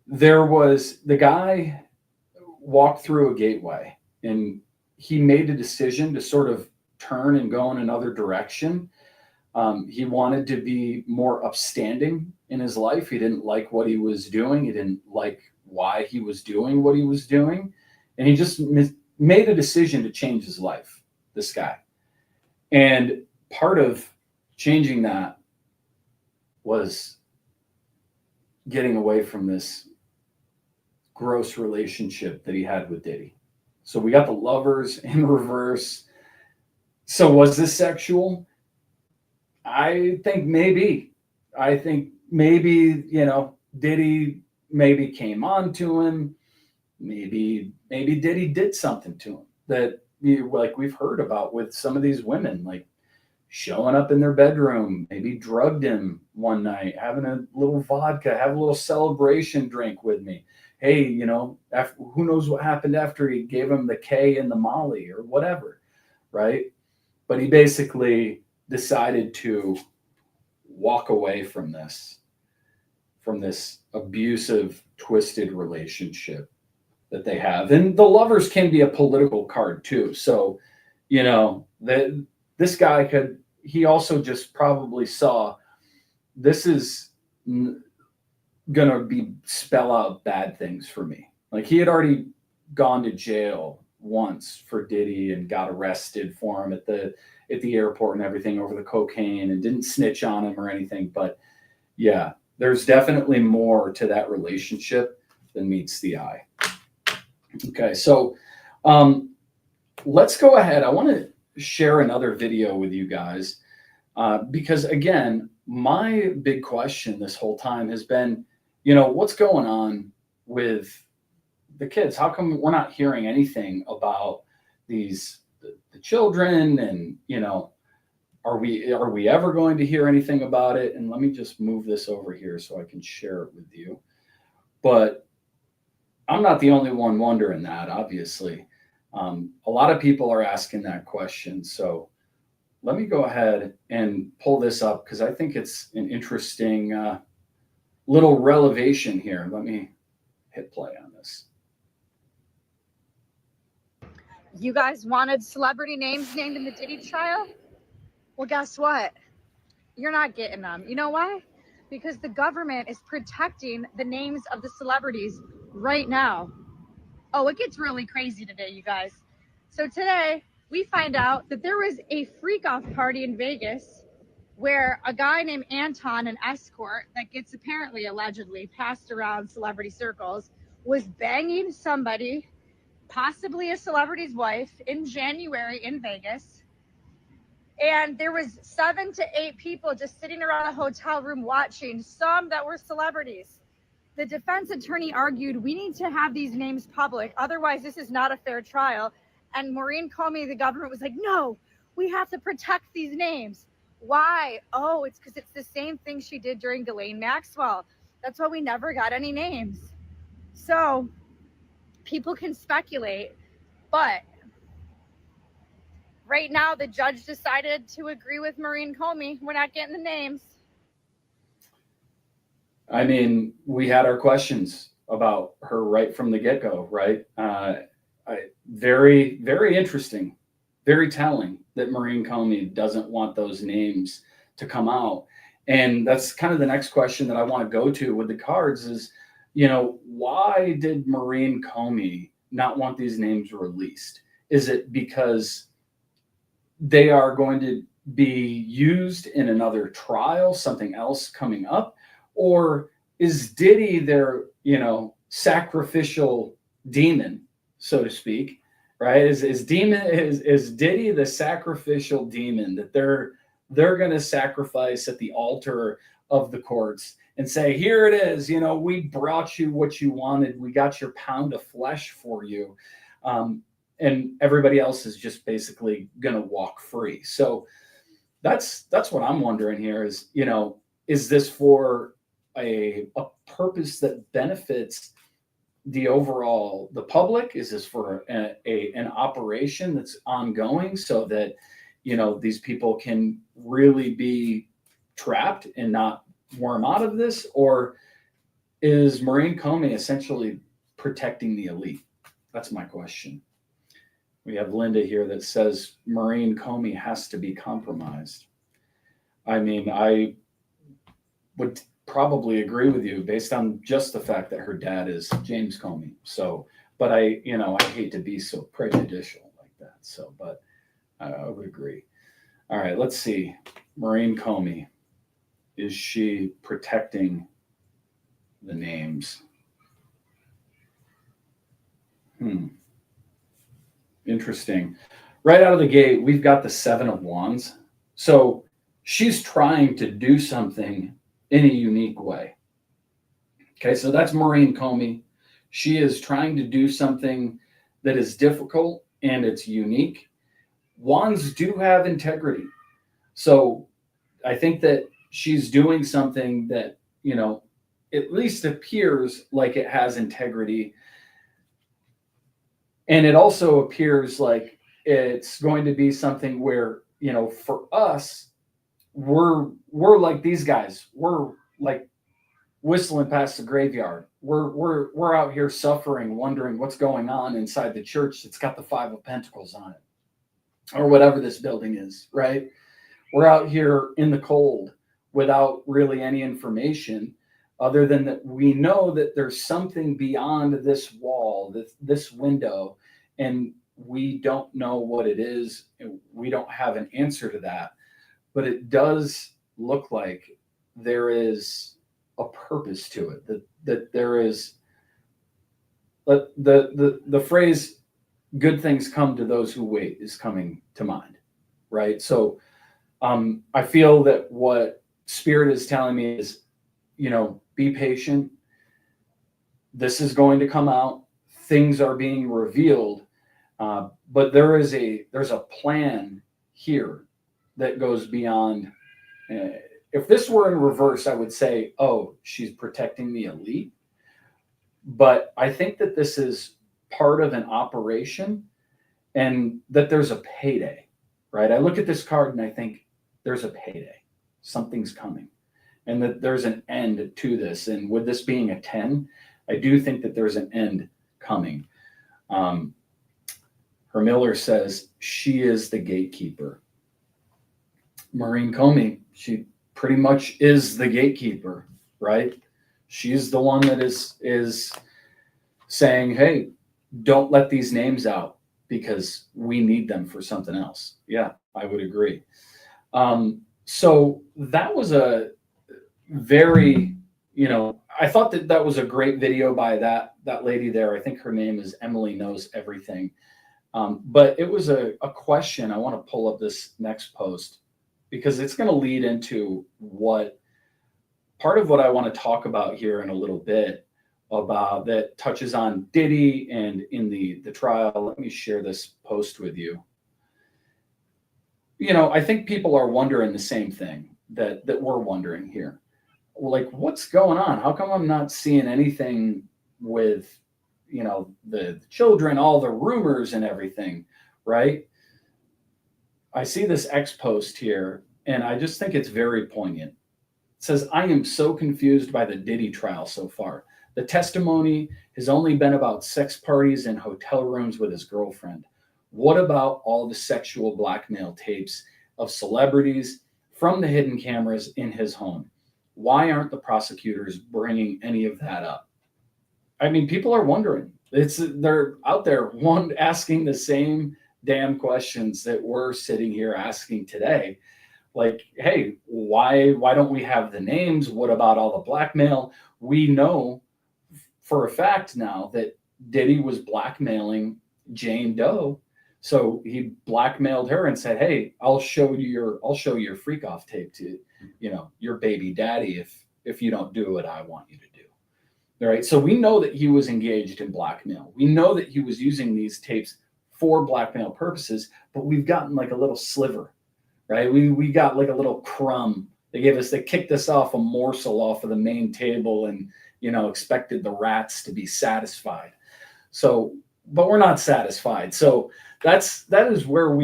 [SPEAKER 1] the guy walked through a gateway and he made a decision to sort of turn and go in another direction. He wanted to be more upstanding in his life. He didn't like what he was doing. He didn't like why he was doing what he was doing. And he just made a decision to change his life, this guy. And part of changing that was getting away from this gross relationship that he had with Diddy. So we got the Lovers in reverse. So was this sexual? I think maybe, Diddy maybe came on to him. Maybe Diddy did something to him that like we've heard about with some of these women, like showing up in their bedroom, maybe drugged him one night, having a little vodka, have a little celebration drink with me. Hey, who knows what happened after he gave him the K and the Molly or whatever, right? But he basically decided to walk away from this abusive, twisted relationship that they have. And the Lovers can be a political card too. So, this guy he also just probably saw this is going to spell out bad things for me. Like, he had already gone to jail once for Diddy and got arrested for him at the airport and everything over the cocaine, and didn't snitch on him or anything. But yeah, there's definitely more to that relationship than meets the eye. Okay, so let's go ahead. I want to share another video with you guys because, again, my big question this whole time has been, what's going on with the kids? How come we're not hearing anything about the children? And are we ever going to hear anything about it? And let me just move this over here so I can share it with you. But I'm not the only one wondering that, obviously. A lot of people are asking that question. So let me go ahead and pull this up because I think it's an interesting little relevation here. Let me hit play on this.
[SPEAKER 4] You guys wanted celebrity names named in the Diddy trial? Well, guess what? You're not getting them. You know why? Because the government is protecting the names of the celebrities right now. Oh, it gets really crazy today, you guys. So today, we find out that there was a freak-off party in Vegas where a guy named Anton, an escort that gets apparently, allegedly, passed around celebrity circles, was banging somebody, possibly a celebrity's wife, in January in Vegas. And there was 7 to 8 people just sitting around a hotel room watching, some that were celebrities. The defense attorney argued, we need to have these names public, otherwise this is not a fair trial. And Maureen Comey, the government, was like, no, we have to protect these names. Why? Oh, it's because it's the same thing she did during Ghislaine Maxwell. That's why we never got any names. So people can speculate, but right now the judge decided to agree with Maureen Comey. We're not getting the names.
[SPEAKER 1] I mean, we had our questions about her right from the get-go, right? Very, very interesting, very telling that Maureen Comey doesn't want those names to come out. And that's kind of the next question that I want to go to with the cards is, you know, why did Maureen Comey not want these names released? Is it because they are going to be used in another trial, something else coming up? Or is Diddy their, you know, sacrificial demon, so to speak, right? Is Diddy the sacrificial demon that they're going to sacrifice at the altar of the courts and say, here it is, you know, we brought you what you wanted. We got your pound of flesh for you. And everybody else is just basically going to walk free. So that's what I'm wondering here is, you know, is this for a purpose that benefits the public? Is this for an operation that's ongoing so that, you know, these people can really be trapped and not worm out of this? Or is Maureen Comey essentially protecting the elite? That's my question. We have Linda here that says Maureen Comey has to be compromised. I mean, I would probably agree with you based on just the fact that her dad is James Comey. So, but I hate to be so prejudicial like that. So, but I would agree. All right, let's see. Maureen Comey, is she protecting the names? Interesting. Right out of the gate, we've got the 7 of Wands. So she's trying to do something in a unique way. Okay, so that's Maureen Comey. She is trying to do something that is difficult and it's unique. Wands do have integrity. So I think that she's doing something that, you know, at least appears like it has integrity. And it also appears like it's going to be something where, you know, for us, we're like these guys. We're like whistling past the graveyard. We're out here suffering, wondering what's going on inside the church that's got the 5 of Pentacles on it, or whatever this building is, right? We're out here in the cold without really any information other than that we know that there's something beyond this wall, this window, and we don't know what it is. And we don't have an answer to that, but it does look like there is a purpose to it, that there is the phrase good things come to those who wait is coming to mind, right? So I feel that what Spirit is telling me is, you know, be patient. This is going to come out. Things are being revealed, but there's a plan here that goes beyond. If this were in reverse, I would say, oh, she's protecting the elite. But I think that this is part of an operation and that there's a payday, right? I look at this card and I think there's a payday. Something's coming. and that there's an end to this. And with this being a 10, I do think that there's an end coming. Miller says she is the gatekeeper. Maureen Comey, she pretty much is the gatekeeper, right? She's the one that is saying, hey, don't let these names out because we need them for something else. Yeah, I would agree. So that was a very, I thought that was a great video by that lady there. I think her name is Emily Knows Everything. But it was a question. I want to pull up this next post because it's going to lead into part of what I want to talk about here in a little bit about that touches on Diddy and in the trial. Let me share this post with you. I think people are wondering the same thing that we're wondering here. Like, what's going on? How come I'm not seeing anything with, the children, all the rumors and everything, right? I see this X post here, and I just think it's very poignant. It says, I am so confused by the Diddy trial so far. The testimony has only been about sex parties and hotel rooms with his girlfriend. What about all the sexual blackmail tapes of celebrities from the hidden cameras in his home? Why aren't the prosecutors bringing any of that up? I mean, people are wondering. They're out there asking the same damn questions that we're sitting here asking today. Like, hey, why don't we have the names? What about all the blackmail? We know for a fact now that Diddy was blackmailing Jane Doe. So he blackmailed her and said, hey, I'll show you your freak off tape to, your baby daddy if you don't do what I want you to do. All right. So we know that he was engaged in blackmail. We know that he was using these tapes for blackmail purposes, but we've gotten like a little sliver, right? We got like a little crumb. They kicked us off a morsel off of the main table and, expected the rats to be satisfied. So, but we're not satisfied. So that is where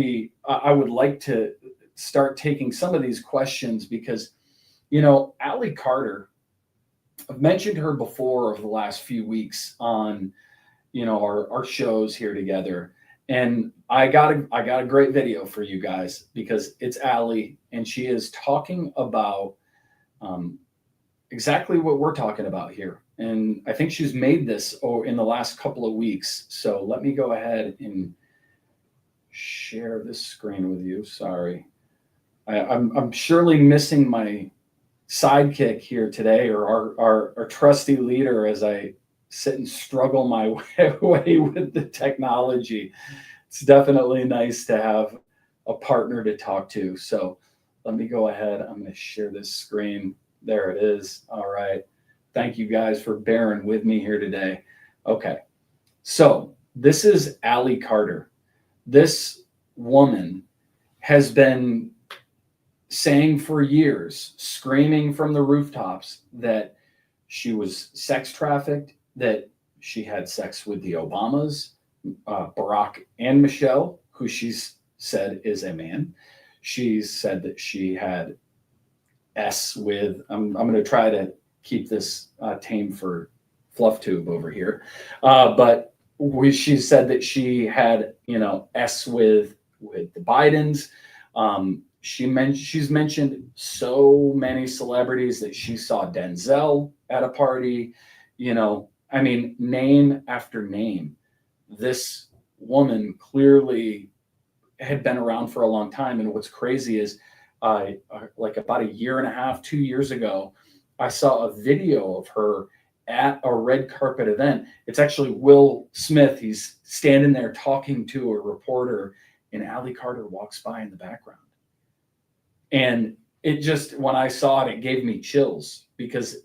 [SPEAKER 1] I would like to start taking some of these questions because, Allie Carter, I've mentioned her before over the last few weeks on, our shows here together. And I got a great video for you guys because it's Allie and she is talking about exactly what we're talking about here. And I think she's made this in the last couple of weeks. So let me go ahead and share this screen with you. Sorry. I'm surely missing my sidekick here today, or our trusty leader, as I sit and struggle my way with the technology. It's definitely nice to have a partner to talk to. So let me go ahead. I'm going to share this screen. There it is. All right. Thank you guys for bearing with me here today. Okay. So this is Allie Carter. This woman has been saying for years, screaming from the rooftops that she was sex trafficked, that she had sex with the Obamas, Barack and Michelle, who she's said is a man. She said that she had with, I'm going to try to keep this tame for fluff tube over here. But she said that she had, with the Bidens. She's mentioned so many celebrities that she saw Denzel at a party, name after name. This woman clearly had been around for a long time. And what's crazy is like about a year and a half, 2 years ago, I saw a video of her at a red carpet event. It's actually Will Smith. He's standing there talking to a reporter, and Allie Carter walks by in the background. And it just, when I saw it, it gave me chills because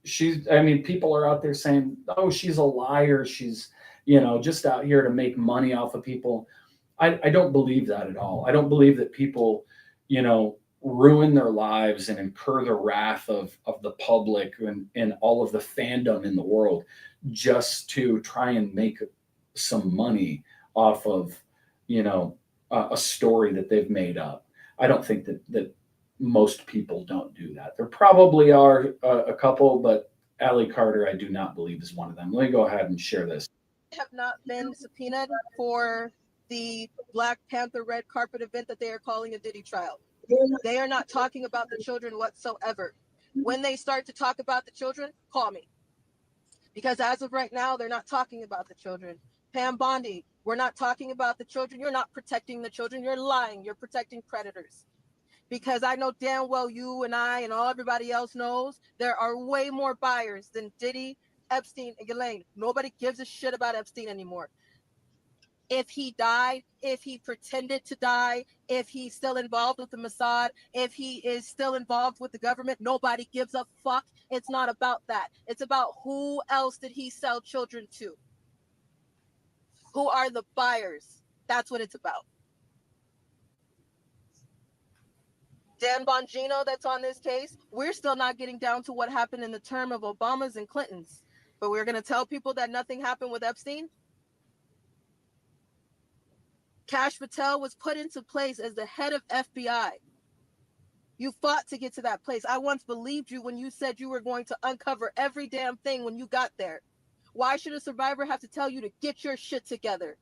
[SPEAKER 1] people are out there saying, oh, she's a liar. She's, just out here to make money off of people. I don't believe that at all. I don't believe that people, ruin their lives and incur the wrath of the public and all of the fandom in the world just to try and make some money off of, a story that they've made up. I don't think that most people don't do that. There probably are a couple, but Allie Carter, I do not believe, is one of them. Let me go ahead and share this.
[SPEAKER 5] Have not been subpoenaed for the Black Panther red carpet event that they are calling a Diddy trial. They are not talking about the children whatsoever. When they start to talk about the children, call me. Because as of right now, they're not talking about the children. Pam Bondi, we're not talking about the children. You're not protecting the children. You're lying. You're protecting predators. Because I know damn well you and I and all everybody else knows there are way more buyers than Diddy, Epstein, and Ghislaine. Nobody gives a shit about Epstein anymore. If he died, if he pretended to die, if he's still involved with the Mossad, if he is still involved with the government, nobody gives a fuck. It's not about that. It's about who else did he sell children to? Who are the buyers? That's what it's about. Dan Bongino that's on this case, we're still not getting down to what happened in the term of Obama's and Clinton's. But we're going to tell people that nothing happened with Epstein. Kash Patel was put into place as the head of FBI. You fought to get to that place. I once believed you when you said you were going to uncover every damn thing when you got there. Why should a survivor have to tell you to get your shit together?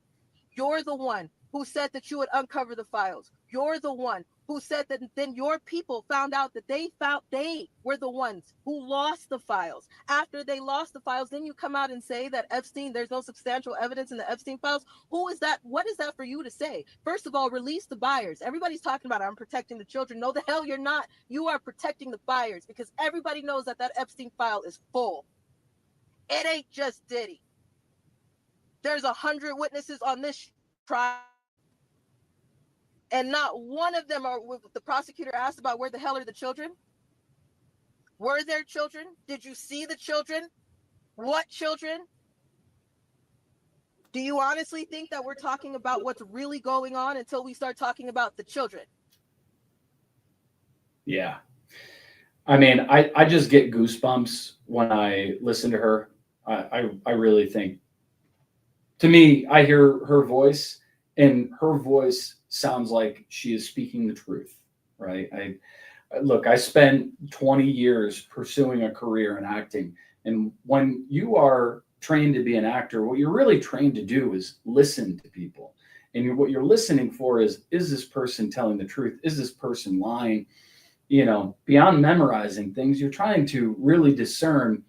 [SPEAKER 5] You're the one who said that you would uncover the files. You're the one who said that then your people found out that they were the ones who lost the files. After they lost the files, then you come out and say that Epstein, there's no substantial evidence in the Epstein files. Who is that? What is that for you to say? First of all, release the buyers. Everybody's talking about, I'm protecting the children. No, the hell you're not. You are protecting the buyers because everybody knows that that Epstein file is full. It ain't just Diddy. There's 100 witnesses on this trial. And not one of them are, the prosecutor asked about where the hell are the children? Were there children? Did you see the children? What children? Do you honestly think that we're talking about what's really going on until we start talking about the children?
[SPEAKER 1] Yeah. I mean, I just get goosebumps when I listen to her. I really think, to me, I hear her voice, and her voice sounds like she is speaking the truth, right? I spent 20 years pursuing a career in acting. And when you are trained to be an actor, what you're really trained to do is listen to people. And what you're listening for is this person telling the truth? Is this person lying? You know, beyond memorizing things, you're trying to really discern,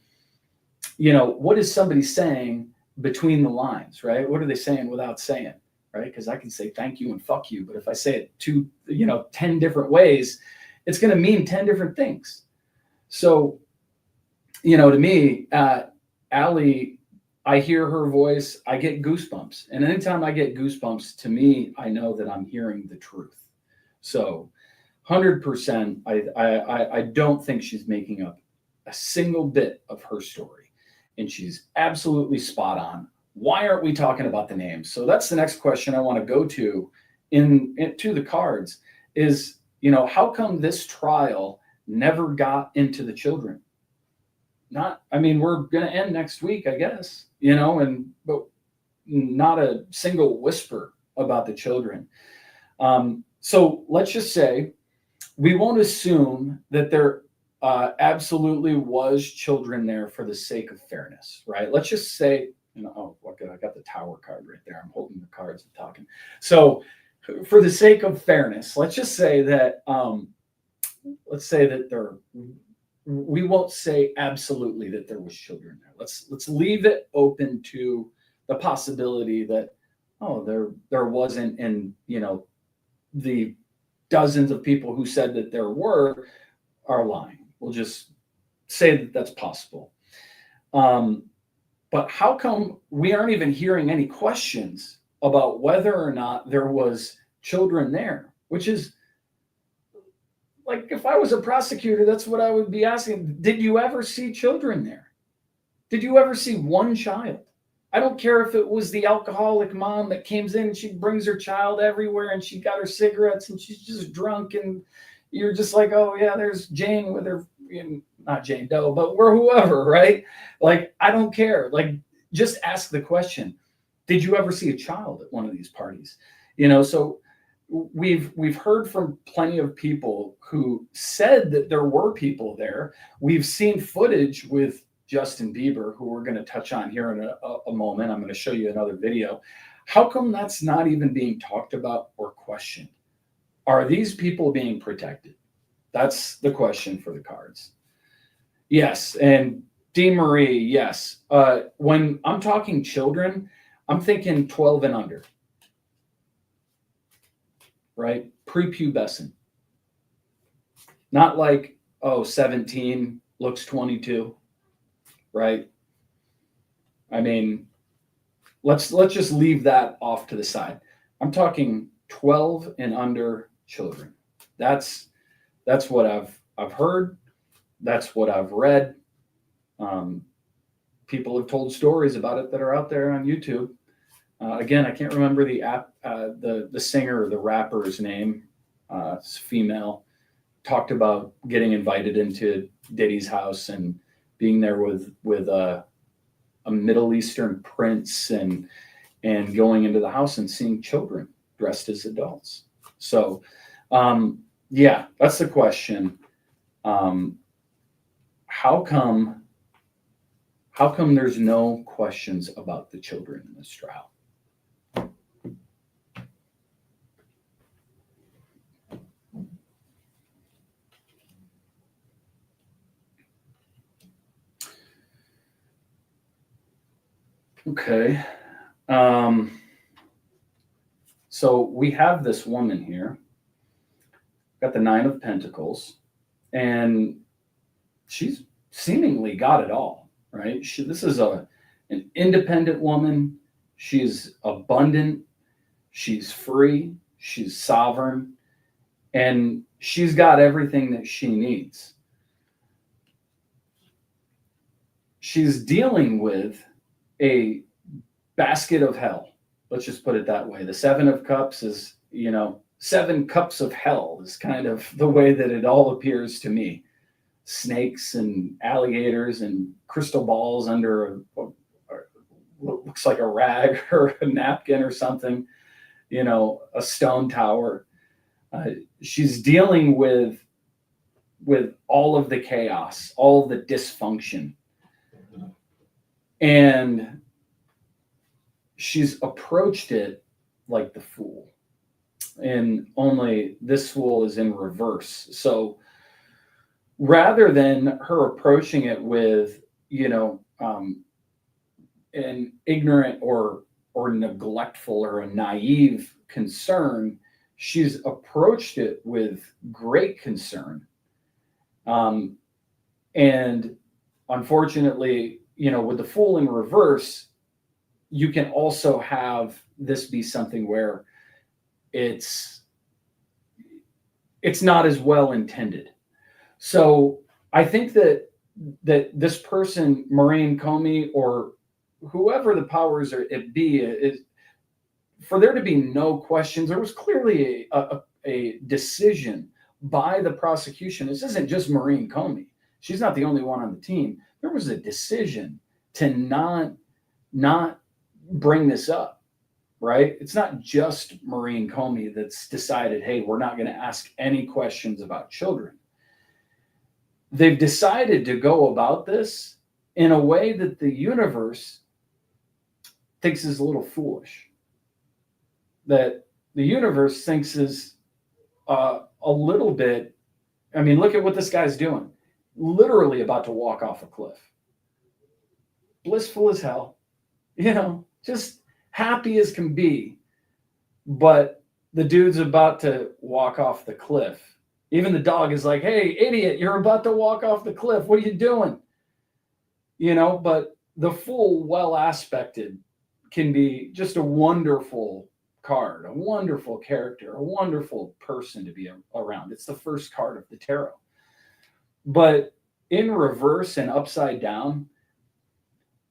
[SPEAKER 1] what is somebody saying between the lines, right? What are they saying without saying? Right? Because I can say thank you and fuck you, but if I say it 10 different ways, it's going to mean 10 different things. So, to me, Allie, I hear her voice, I get goosebumps. And anytime I get goosebumps, to me, I know that I'm hearing the truth. So 100%, I don't think she's making up a single bit of her story. And she's absolutely spot on. Why aren't we talking about the names? So that's the next question I want to go to to the cards is, how come this trial never got into the children? We're going to end next week, I guess, but not a single whisper about the children. So let's just say we won't assume that there absolutely was children there for the sake of fairness, right? Let's just say, I got the Tower card right there. I'm holding the cards and talking. So for the sake of fairness, let's just say that, we won't say absolutely that there was children there. Let's leave it open to the possibility that, there wasn't, and, the dozens of people who said that there were are lying. We'll just say that that's possible. But how come we aren't even hearing any questions about whether or not there was children there? Which is, like, if I was a prosecutor, that's what I would be asking. Did you ever see children there? Did you ever see one child? I don't care if it was the alcoholic mom that comes in and she brings her child everywhere and she got her cigarettes and she's just drunk and you're just like, oh yeah, there's Jane with her, not Jane Doe, but we're whoever, right? Like, I don't care. Like, just ask the question. Did you ever see a child at one of these parties? So we've heard from plenty of people who said that there were people there. We've seen footage with Justin Bieber, who we're going to touch on here in a moment. I'm going to show you another video. How come that's not even being talked about or questioned? Are these people being protected? That's the question for the cards. Yes, and D. Marie, yes. When I'm talking children, I'm thinking 12 and under, right? Prepubescent. Not like, oh, 17, looks 22, right? I mean, let's just leave that off to the side. I'm talking 12 and under children. That's what I've heard. That's what I've read. People have told stories about it that are out there on YouTube. Again, I can't remember the singer or the rapper's name. It's female. Talked about getting invited into Diddy's house and being there with a Middle Eastern prince and going into the house and seeing children dressed as adults. So, yeah, that's the question. How come there's no questions about the children in this trial? Okay. So we have this woman here, got the 9 of Pentacles, and she's seemingly got it all, right? This is an independent woman. She's abundant. She's free. She's sovereign. And she's got everything that she needs. She's dealing with a basket of hell. Let's just put it that way. The 7 of Cups is, 7 cups of hell is kind of the way that it all appears to me. Snakes and alligators and crystal balls under what looks like a rag or a napkin or something, a stone tower. She's dealing with all of the chaos, all of the dysfunction. And she's approached it like the Fool. And only this Fool is in reverse. So rather than her approaching it with, an ignorant or neglectful or a naive concern, she's approached it with great concern. And unfortunately, with the Fool in reverse, you can also have this be something where it's not as well intended. So I think that this person, Maureen Comey, or whoever the powers be, is for there to be no questions. There was clearly a decision by the prosecution. This isn't just Maureen Comey. She's not the only one on the team. There was a decision to not bring this up, right? It's not just Maureen Comey that's decided, hey, we're not going to ask any questions about children. They've decided to go about this in a way that the universe thinks is a little foolish. That the universe thinks is a little bit, look at what this guy's doing. Literally about to walk off a cliff. Blissful as hell. Just happy as can be. But the dude's about to walk off the cliff. Even the dog is like, hey, idiot, you're about to walk off the cliff. What are you doing? But the Fool, well aspected, can be just a wonderful card, a wonderful character, a wonderful person to be around. It's the first card of the tarot. But in reverse and upside down,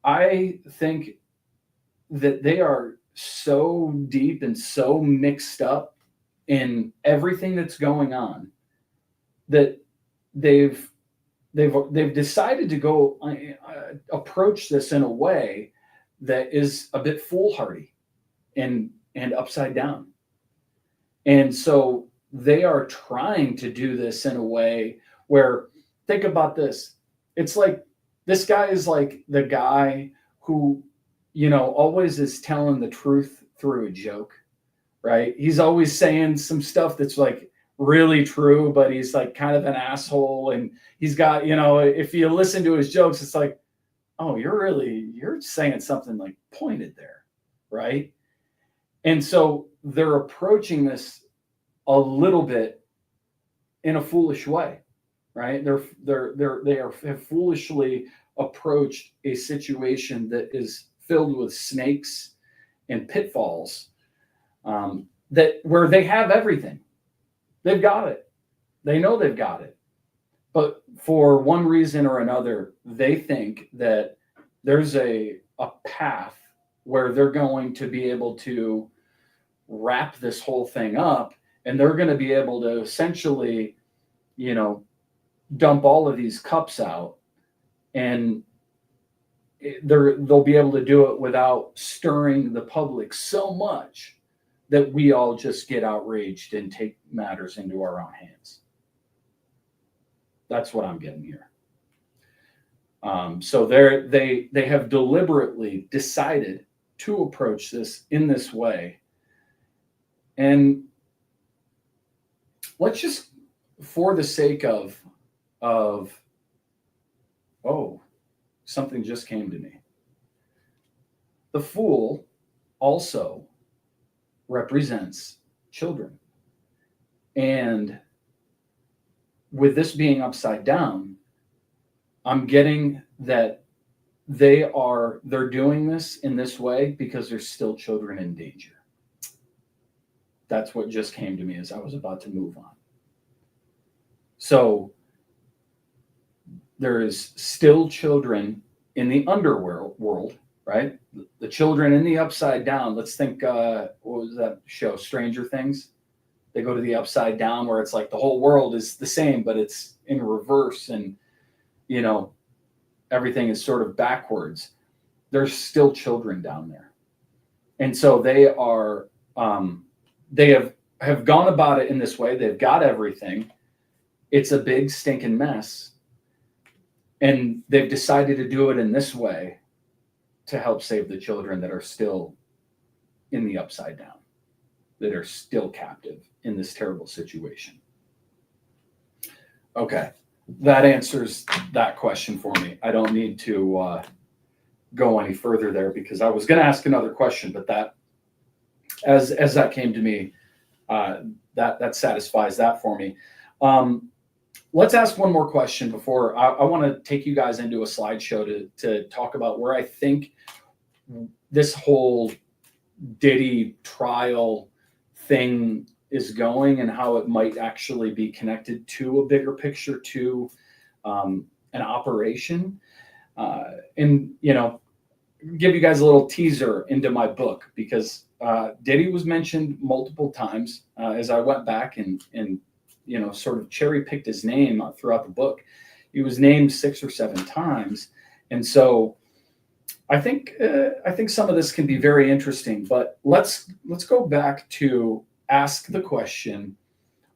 [SPEAKER 1] I think that they are so deep and so mixed up in everything that's going on that they've decided to go approach this in a way that is a bit foolhardy and upside down. And so they are trying to do this in a way where, think about this. It's like this guy is like the guy who, always is telling the truth through a joke, right? He's always saying some stuff that's like really true, but he's like kind of an asshole. And he's got, if you listen to his jokes, it's like, oh, you're saying something like pointed there, right? And so they're approaching this a little bit in a foolish way, right? They have foolishly approached a situation that is filled with snakes and pitfalls, that where they have everything. They've got it. They know they've got it. But for one reason or another, they think that there's a path where they're going to be able to wrap this whole thing up, and they're going to be able to essentially, dump all of these cups out, and they'll be able to do it without stirring the public so much that we all just get outraged and take matters into our own hands. That's what I'm getting here. So they have deliberately decided to approach this in this way. And let's just, for the sake of something just came to me. The Fool also represents children. And with this being upside down, I'm getting that they're doing this in this way because there's still children in danger. That's what just came to me as I was about to move on. So there is still children in the underworld, right? The children in the upside down. Let's think, what was that show, Stranger Things? They go to the upside down where it's like the whole world is the same, but it's in reverse, and everything is sort of backwards. There's still children down there. And so they are, they have gone about it in this way. They've got everything. It's a big stinking mess. And they've decided to do it in this way to help save the children that are still in the upside down, that are still captive in this terrible situation. Okay, that answers that question for me. I don't need to go any further there, because I was going to ask another question, but that, as that came to me, that satisfies that for me. Let's ask one more question before I want to take you guys into a slideshow to talk about where I think this whole Diddy trial thing is going, and how it might actually be connected to a bigger picture, to an operation, and give you guys a little teaser into my book, because Diddy was mentioned multiple times as I went back and sort of cherry picked his name throughout the book. He was named 6 or 7 times, and so I think some of this can be very interesting. But let's go back to ask the question: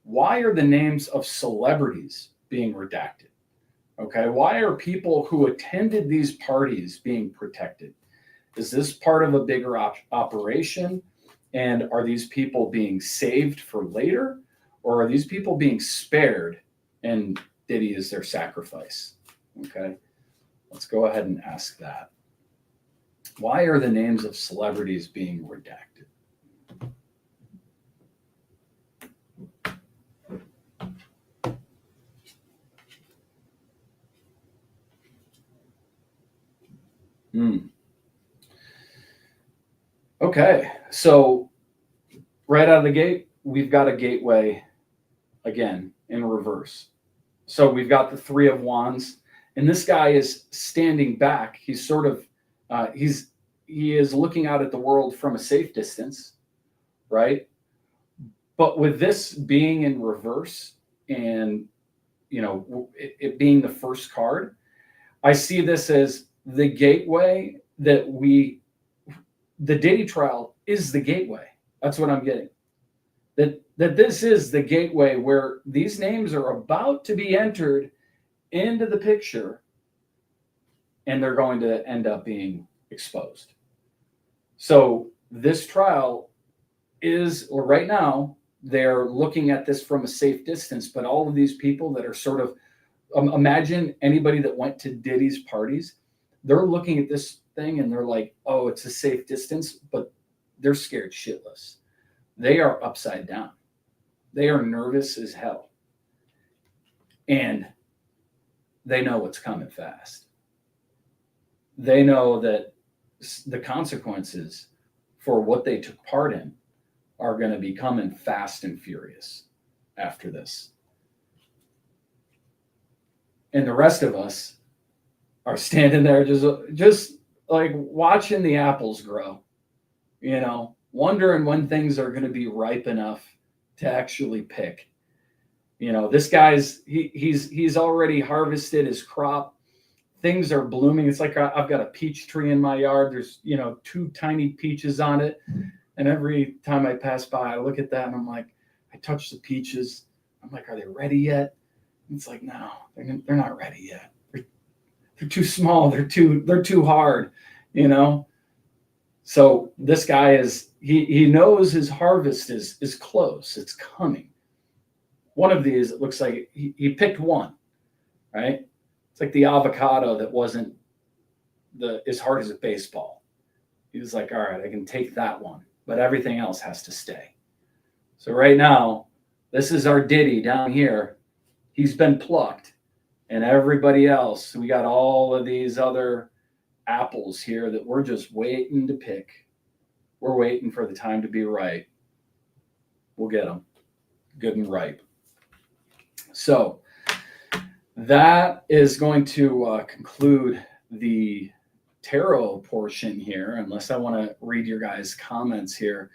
[SPEAKER 1] why are the names of celebrities being redacted? Okay, why are people who attended these parties being protected? Is this part of a bigger operation? And are these people being saved for later? Or are these people being spared and Diddy is their sacrifice? Okay, let's go ahead and ask that. Why are the names of celebrities being redacted? Okay, so right out of the gate, we've got a gateway again in reverse. So we've got the 3 of Wands, and this guy is standing back. He's sort of, he is looking out at the world from a safe distance, right? But with this being in reverse, and it being the first card, I see this as the gateway the Diddy trial is the gateway. That's what I'm getting. that this is the gateway where these names are about to be entered into the picture, and they're going to end up being exposed. So this trial is, or right now, they're looking at this from a safe distance, but all of these people that are sort of, imagine anybody that went to Diddy's parties, they're looking at this thing and they're like, oh, it's a safe distance, but they're scared shitless. They are upside down. They are nervous as hell. And they know what's coming fast. They know that the consequences for what they took part in are going to be coming fast and furious after this. And the rest of us are standing there just like watching the apples grow, you know, wondering when things are going to be ripe enough to actually pick. You know, this guy's he's already harvested his crop. Things are blooming. It's like I've got a peach tree in my yard. There's, you know, 2 tiny peaches on it. And every time I pass by, I look at that and I'm like, I touch the peaches. I'm like, are they ready yet? And it's like, no, they're not ready yet. They're too small. They're too hard, you know? So this guy is, he knows his harvest is close. It's coming. One of these, it looks like he picked one, right? It's like the avocado that wasn't as hard as a baseball. He was like, all right, I can take that one, but everything else has to stay. So right now, this is our Diddy down here. He's been plucked, and everybody else, we got all of these other apples here that we're just waiting to pick. We're waiting for the time to be right. We'll get them good and ripe. So that is going to conclude the tarot portion here, unless I want to read your guys' comments here.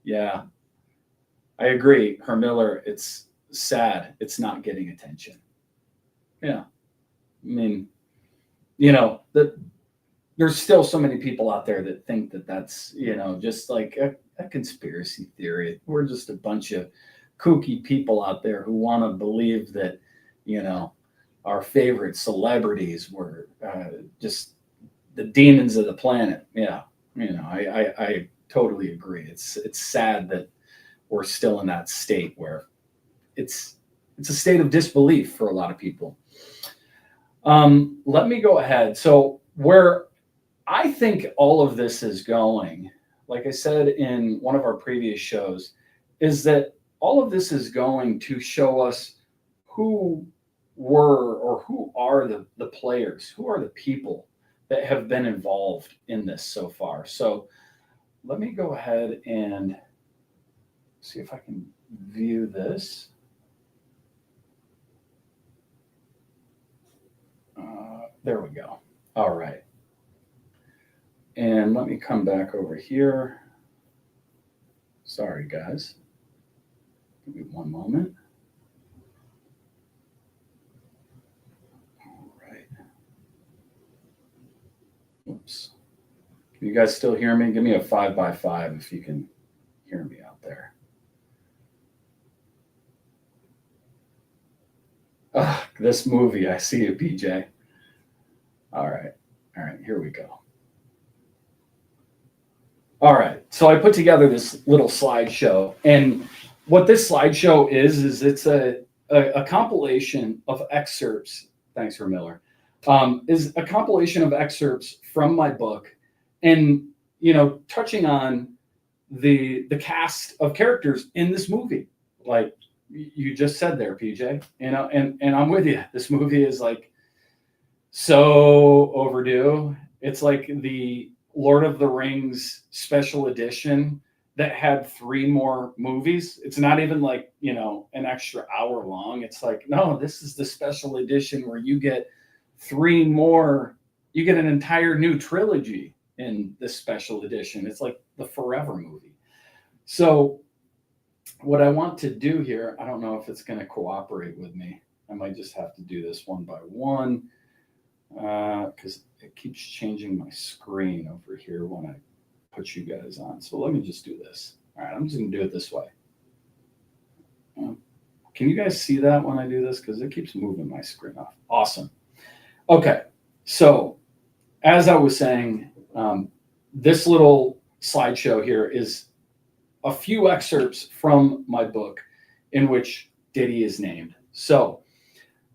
[SPEAKER 1] Yeah, I agree, Hermiller. It's sad it's not getting attention. Yeah, I mean, you know, there's still so many people out there that think that that's, you know, just like a conspiracy theory. We're just a bunch of kooky people out there who want to believe that, you know, our favorite celebrities were just the demons of the planet. Yeah, you know, I totally agree. It's sad that we're still in that state where it's a state of disbelief for a lot of people. Let me go ahead. So where I think all of this is going, like I said in one of our previous shows, is that all of this is going to show us who were or who are the players, who are the people that have been involved in this so far. So let me go ahead and see if I can view this. There we go. All right. And let me come back over here. Sorry, guys. Give me one moment. All right. Oops. Can you guys still hear me? Give me a 5x5 if you can hear me out there. This movie, I see you, PJ. All right, here we go. All right, so I put together this little slideshow, and what this slideshow is it's a compilation of excerpts. Thanks, Miller. Is a compilation of excerpts from my book, and you know, touching on the cast of characters in this movie, like you just said there, PJ. You know, and I'm with you. This movie is like so overdue. It's like the Lord of the Rings special edition that had 3 more movies. It's not even like, you know, an extra hour long. It's like, no, this is the special edition where you get 3 more, you get an entire new trilogy in this special edition. It's like the Forever movie. So what I want to do here, I don't know if it's going to cooperate with me. I might just have to do this one by one. Because it keeps changing my screen over here when I put you guys on. So let me just do this. All right, I'm just going to do it this way. Can you guys see that when I do this? Because it keeps moving my screen off. Awesome. Okay, so as I was saying, this little slideshow here is a few excerpts from my book in which Diddy is named. So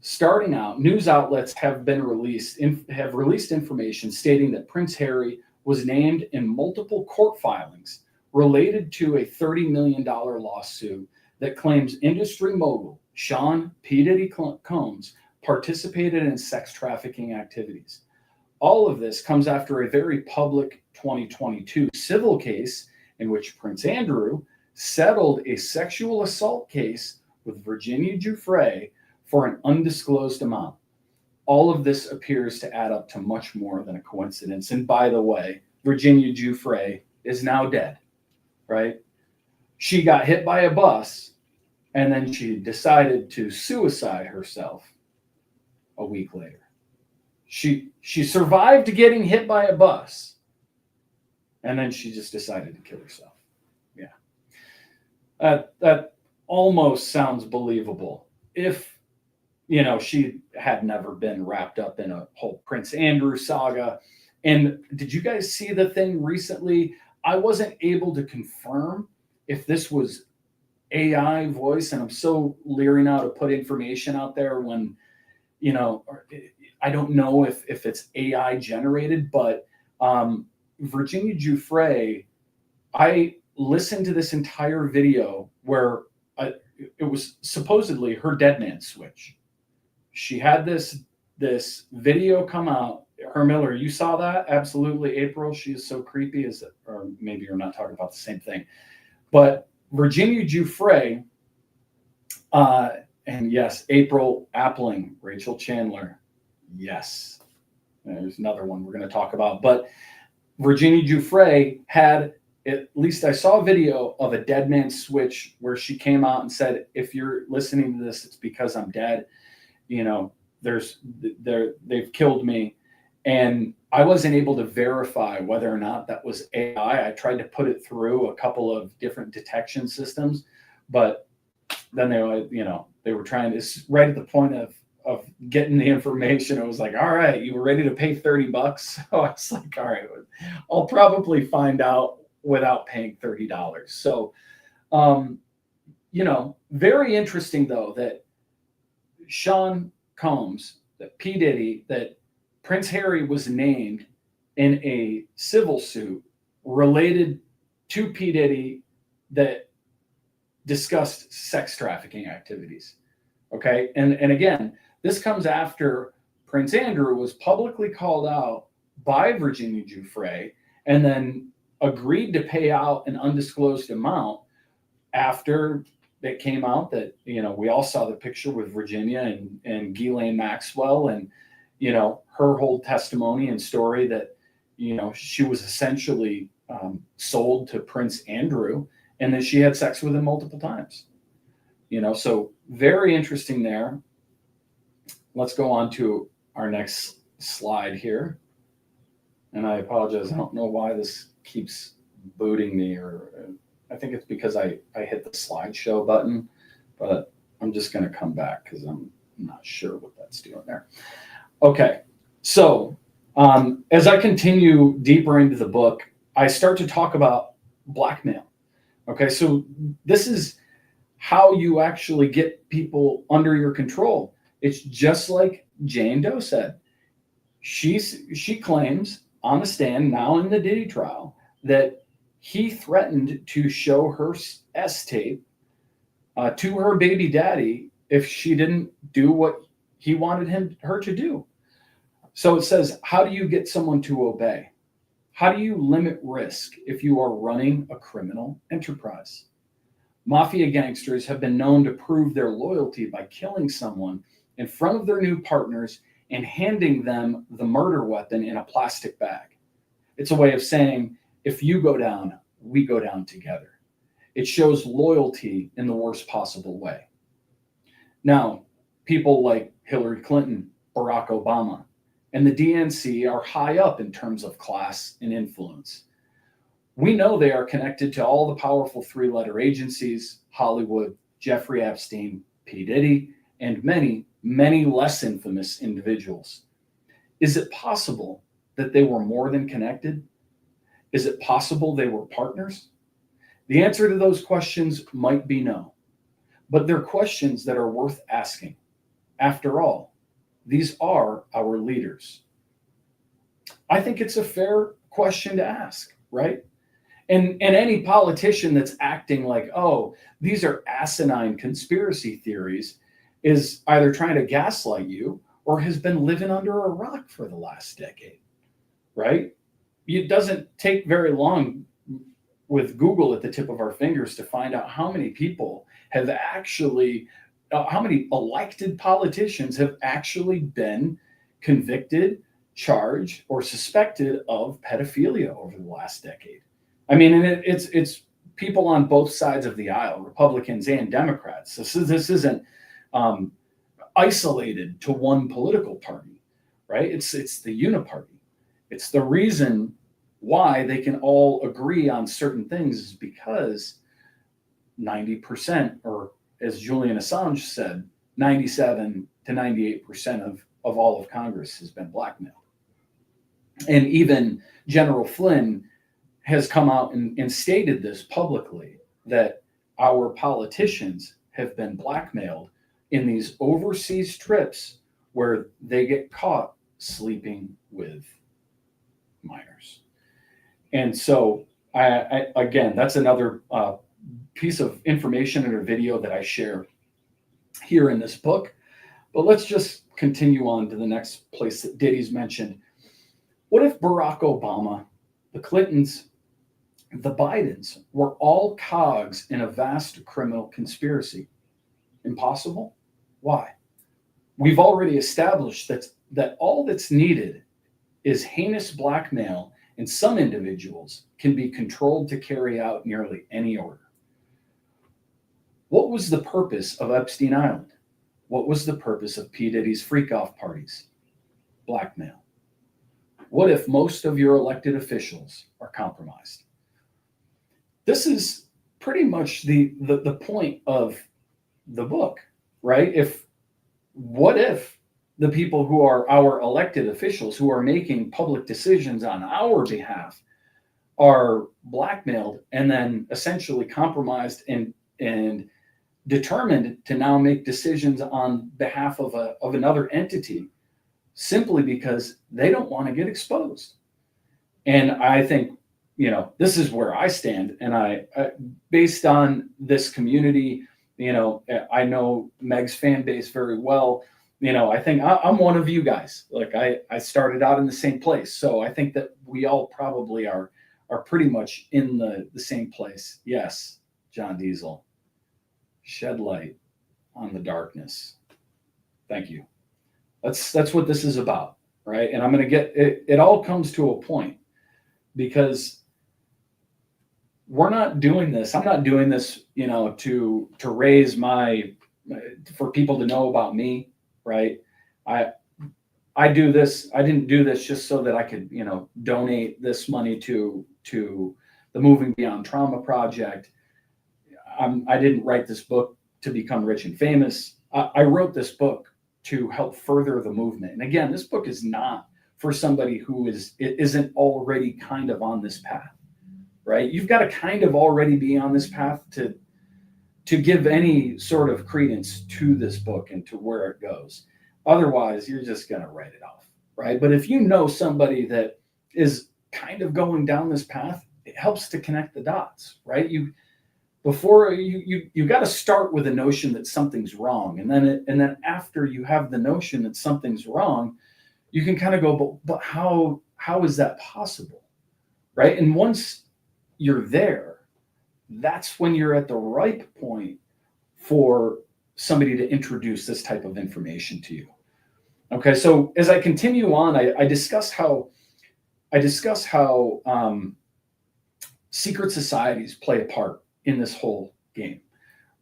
[SPEAKER 1] starting out, news outlets have released information stating that Prince Harry was named in multiple court filings related to a $30 million lawsuit that claims industry mogul Sean P. Diddy Combs participated in sex trafficking activities. All of this comes after a very public 2022 civil case in which Prince Andrew settled a sexual assault case with Virginia Giuffre for an undisclosed amount. All of this appears to add up to much more than a coincidence. And by the way, Virginia Giuffre is now dead, right? She got hit by a bus and then she decided to suicide herself a week later. She survived getting hit by a bus and then she just decided to kill herself. Yeah. That almost sounds believable if, you know, she had never been wrapped up in a whole Prince Andrew saga. And did you guys see the thing recently? I wasn't able to confirm if this was AI voice, and I'm so leery now to put information out there when, you know, I don't know if it's AI generated, but Virginia Giuffre, I listened to this entire video where it was supposedly her dead man switch. She had this video come out. Her Miller, you saw that? Absolutely, April. She is so creepy. Is it? Or maybe you're not talking about the same thing. But Virginia Giuffre, and yes, April Appling, Rachel Chandler. Yes, there's another one we're going to talk about. But Virginia Giuffre had, at least I saw a video of a dead man switch where she came out and said, if you're listening to this, it's because I'm dead. You know, they've killed me. And I wasn't able to verify whether or not that was AI. I tried to put it through a couple of different detection systems, but then they were trying to, right at the point of getting the information, it was like, all right, you were ready to pay $30. So I was like, all right, I'll probably find out without paying $30. So, you know, very interesting though, that Sean Combs, that P. Diddy, that Prince Harry was named in a civil suit related to P. Diddy that discussed sex trafficking activities. Okay. And again, this comes after Prince Andrew was publicly called out by Virginia Giuffre and then agreed to pay out an undisclosed amount after it came out that, you know, we all saw the picture with Virginia and Ghislaine Maxwell and, you know, her whole testimony and story that, you know, she was essentially sold to Prince Andrew and that she had sex with him multiple times. You know, so very interesting there. Let's go on to our next slide here. And I apologize. I don't know why this keeps booting me, or I think it's because I hit the slideshow button, but I'm just going to come back because I'm not sure what that's doing there. Okay, so as I continue deeper into the book, I start to talk about blackmail. Okay, so this is how you actually get people under your control. It's just like Jane Doe said. She claims on the stand now in the Diddy trial that he threatened to show her S-tape to her baby daddy if she didn't do what he wanted her to do. So it says, how do you get someone to obey? How do you limit risk if you are running a criminal enterprise? Mafia gangsters have been known to prove their loyalty by killing someone in front of their new partners and handing them the murder weapon in a plastic bag. It's a way of saying, if you go down, we go down together. It shows loyalty in the worst possible way. Now, people like Hillary Clinton, Barack Obama, and the DNC are high up in terms of class and influence. We know they are connected to all the powerful three-letter agencies, Hollywood, Jeffrey Epstein, P. Diddy, and many, many less infamous individuals. Is it possible that they were more than connected? Is it possible they were partners? The answer to those questions might be no, but they're questions that are worth asking. After all, these are our leaders. I think it's a fair question to ask, right? And any politician that's acting like, oh, these are asinine conspiracy theories, is either trying to gaslight you or has been living under a rock for the last decade, right? It doesn't take very long with Google at the tip of our fingers to find out how many people have actually, how many elected politicians have actually been convicted, charged, or suspected of pedophilia over the last decade. I mean, and it's people on both sides of the aisle, Republicans and Democrats. This isn't isolated to one political party, right? It's the uniparty. It's the reason why they can all agree on certain things is because 90%, or as Julian Assange said, 97 to 98% of all of Congress has been blackmailed. And even General Flynn has come out and stated this publicly, that our politicians have been blackmailed in these overseas trips where they get caught sleeping with minors. And so, I again, that's another piece of information in a video that I share here in this book. But let's just continue on to the next place that Diddy's mentioned. What if Barack Obama, the Clintons, the Bidens were all cogs in a vast criminal conspiracy? Impossible? Why? We've already established that all that's needed is heinous blackmail, and some individuals can be controlled to carry out nearly any order. What was the purpose of Epstein Island? What was the purpose of P. Diddy's freak-off parties? Blackmail. What if most of your elected officials are compromised? This is pretty much the point of the book, right? What if the people who are our elected officials who are making public decisions on our behalf are blackmailed and then essentially compromised and determined to now make decisions on behalf of another entity simply because they don't want to get exposed? And I think, this is where I stand. And I based on this community, I know Meg's fan base very well. I think I'm one of you guys. Like I started out in the same place. So I think that we all probably are pretty much in the same place. Yes, John Diesel. Shed light on the darkness. Thank you. That's what this is about, right? And I'm going to get it all comes to a point, because we're not doing this. I'm not doing this, to raise for people to know about me, right? I do this. I didn't do this just so that I could, donate this money to the Moving Beyond Trauma project. I didn't write this book to become rich and famous. I wrote this book to help further the movement. And again, this book is not for somebody who isn't already kind of on this path, right? You've got to kind of already be on this path to give any sort of credence to this book and to where it goes. Otherwise, you're just going to write it off, right? But if you know somebody that is kind of going down this path, it helps to connect the dots, right? You got to start with a notion that something's wrong, and then after you have the notion that something's wrong, you can kind of go, but how is that possible, right? And once you're there, that's when you're at the ripe point for somebody to introduce this type of information to you. Okay, so as I continue on, I discuss how secret societies play a part in this whole game,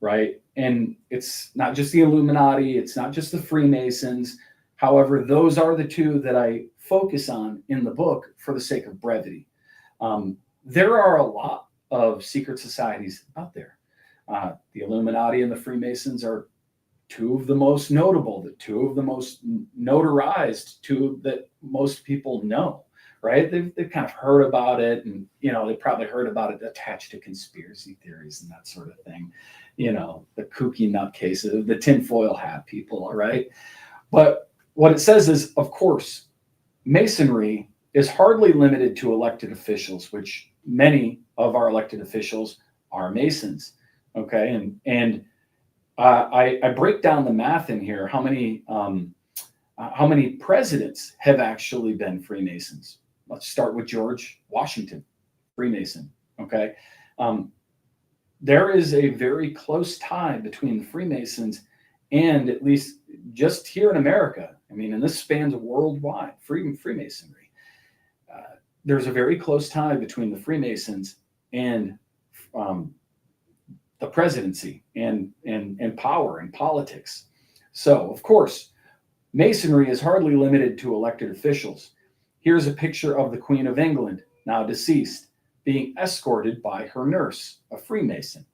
[SPEAKER 1] right? And it's not just the Illuminati, it's not just the Freemasons. However, those are the two that I focus on in the book for the sake of brevity. There are a lot of secret societies out there. The Illuminati and the Freemasons are two of the most notable, the two of the most notarized, two that most people know, right? They've kind of heard about it, and they probably heard about it attached to conspiracy theories and that sort of thing. The kooky nutcases, the tinfoil hat people, all right? But what it says is, of course, Masonry is hardly limited to elected officials, which many of our elected officials are Masons. Okay, and I break down the math in here. How many presidents have actually been Freemasons? Let's start with George Washington, Freemason. Okay, there is a very close tie between the Freemasons and, at least just here in America, I mean, and this spans worldwide, Freemasonry. There's a very close tie between the Freemasons and the presidency and power and politics. So, of course, Masonry is hardly limited to elected officials. Here's a picture of the Queen of England, now deceased, being escorted by her nurse, a Freemason.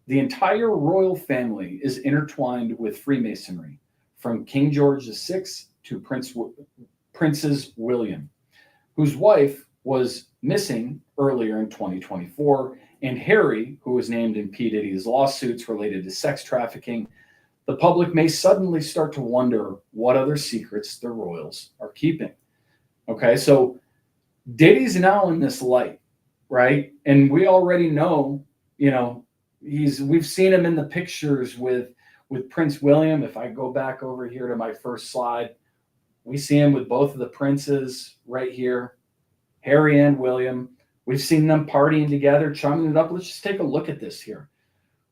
[SPEAKER 1] The entire royal family is intertwined with Freemasonry, from King George VI to Princess William, whose wife was missing earlier in 2024, and Harry, who was named in P. Diddy's lawsuits related to sex trafficking. The public may suddenly start to wonder what other secrets the royals are keeping. Okay, so Diddy's now in this light, right? And we already know, we've seen him in the pictures with Prince William. If I go back over here to my first slide, we see him with both of the princes right here, Harry and William. We've seen them partying together, chumming it up. Let's just take a look at this here.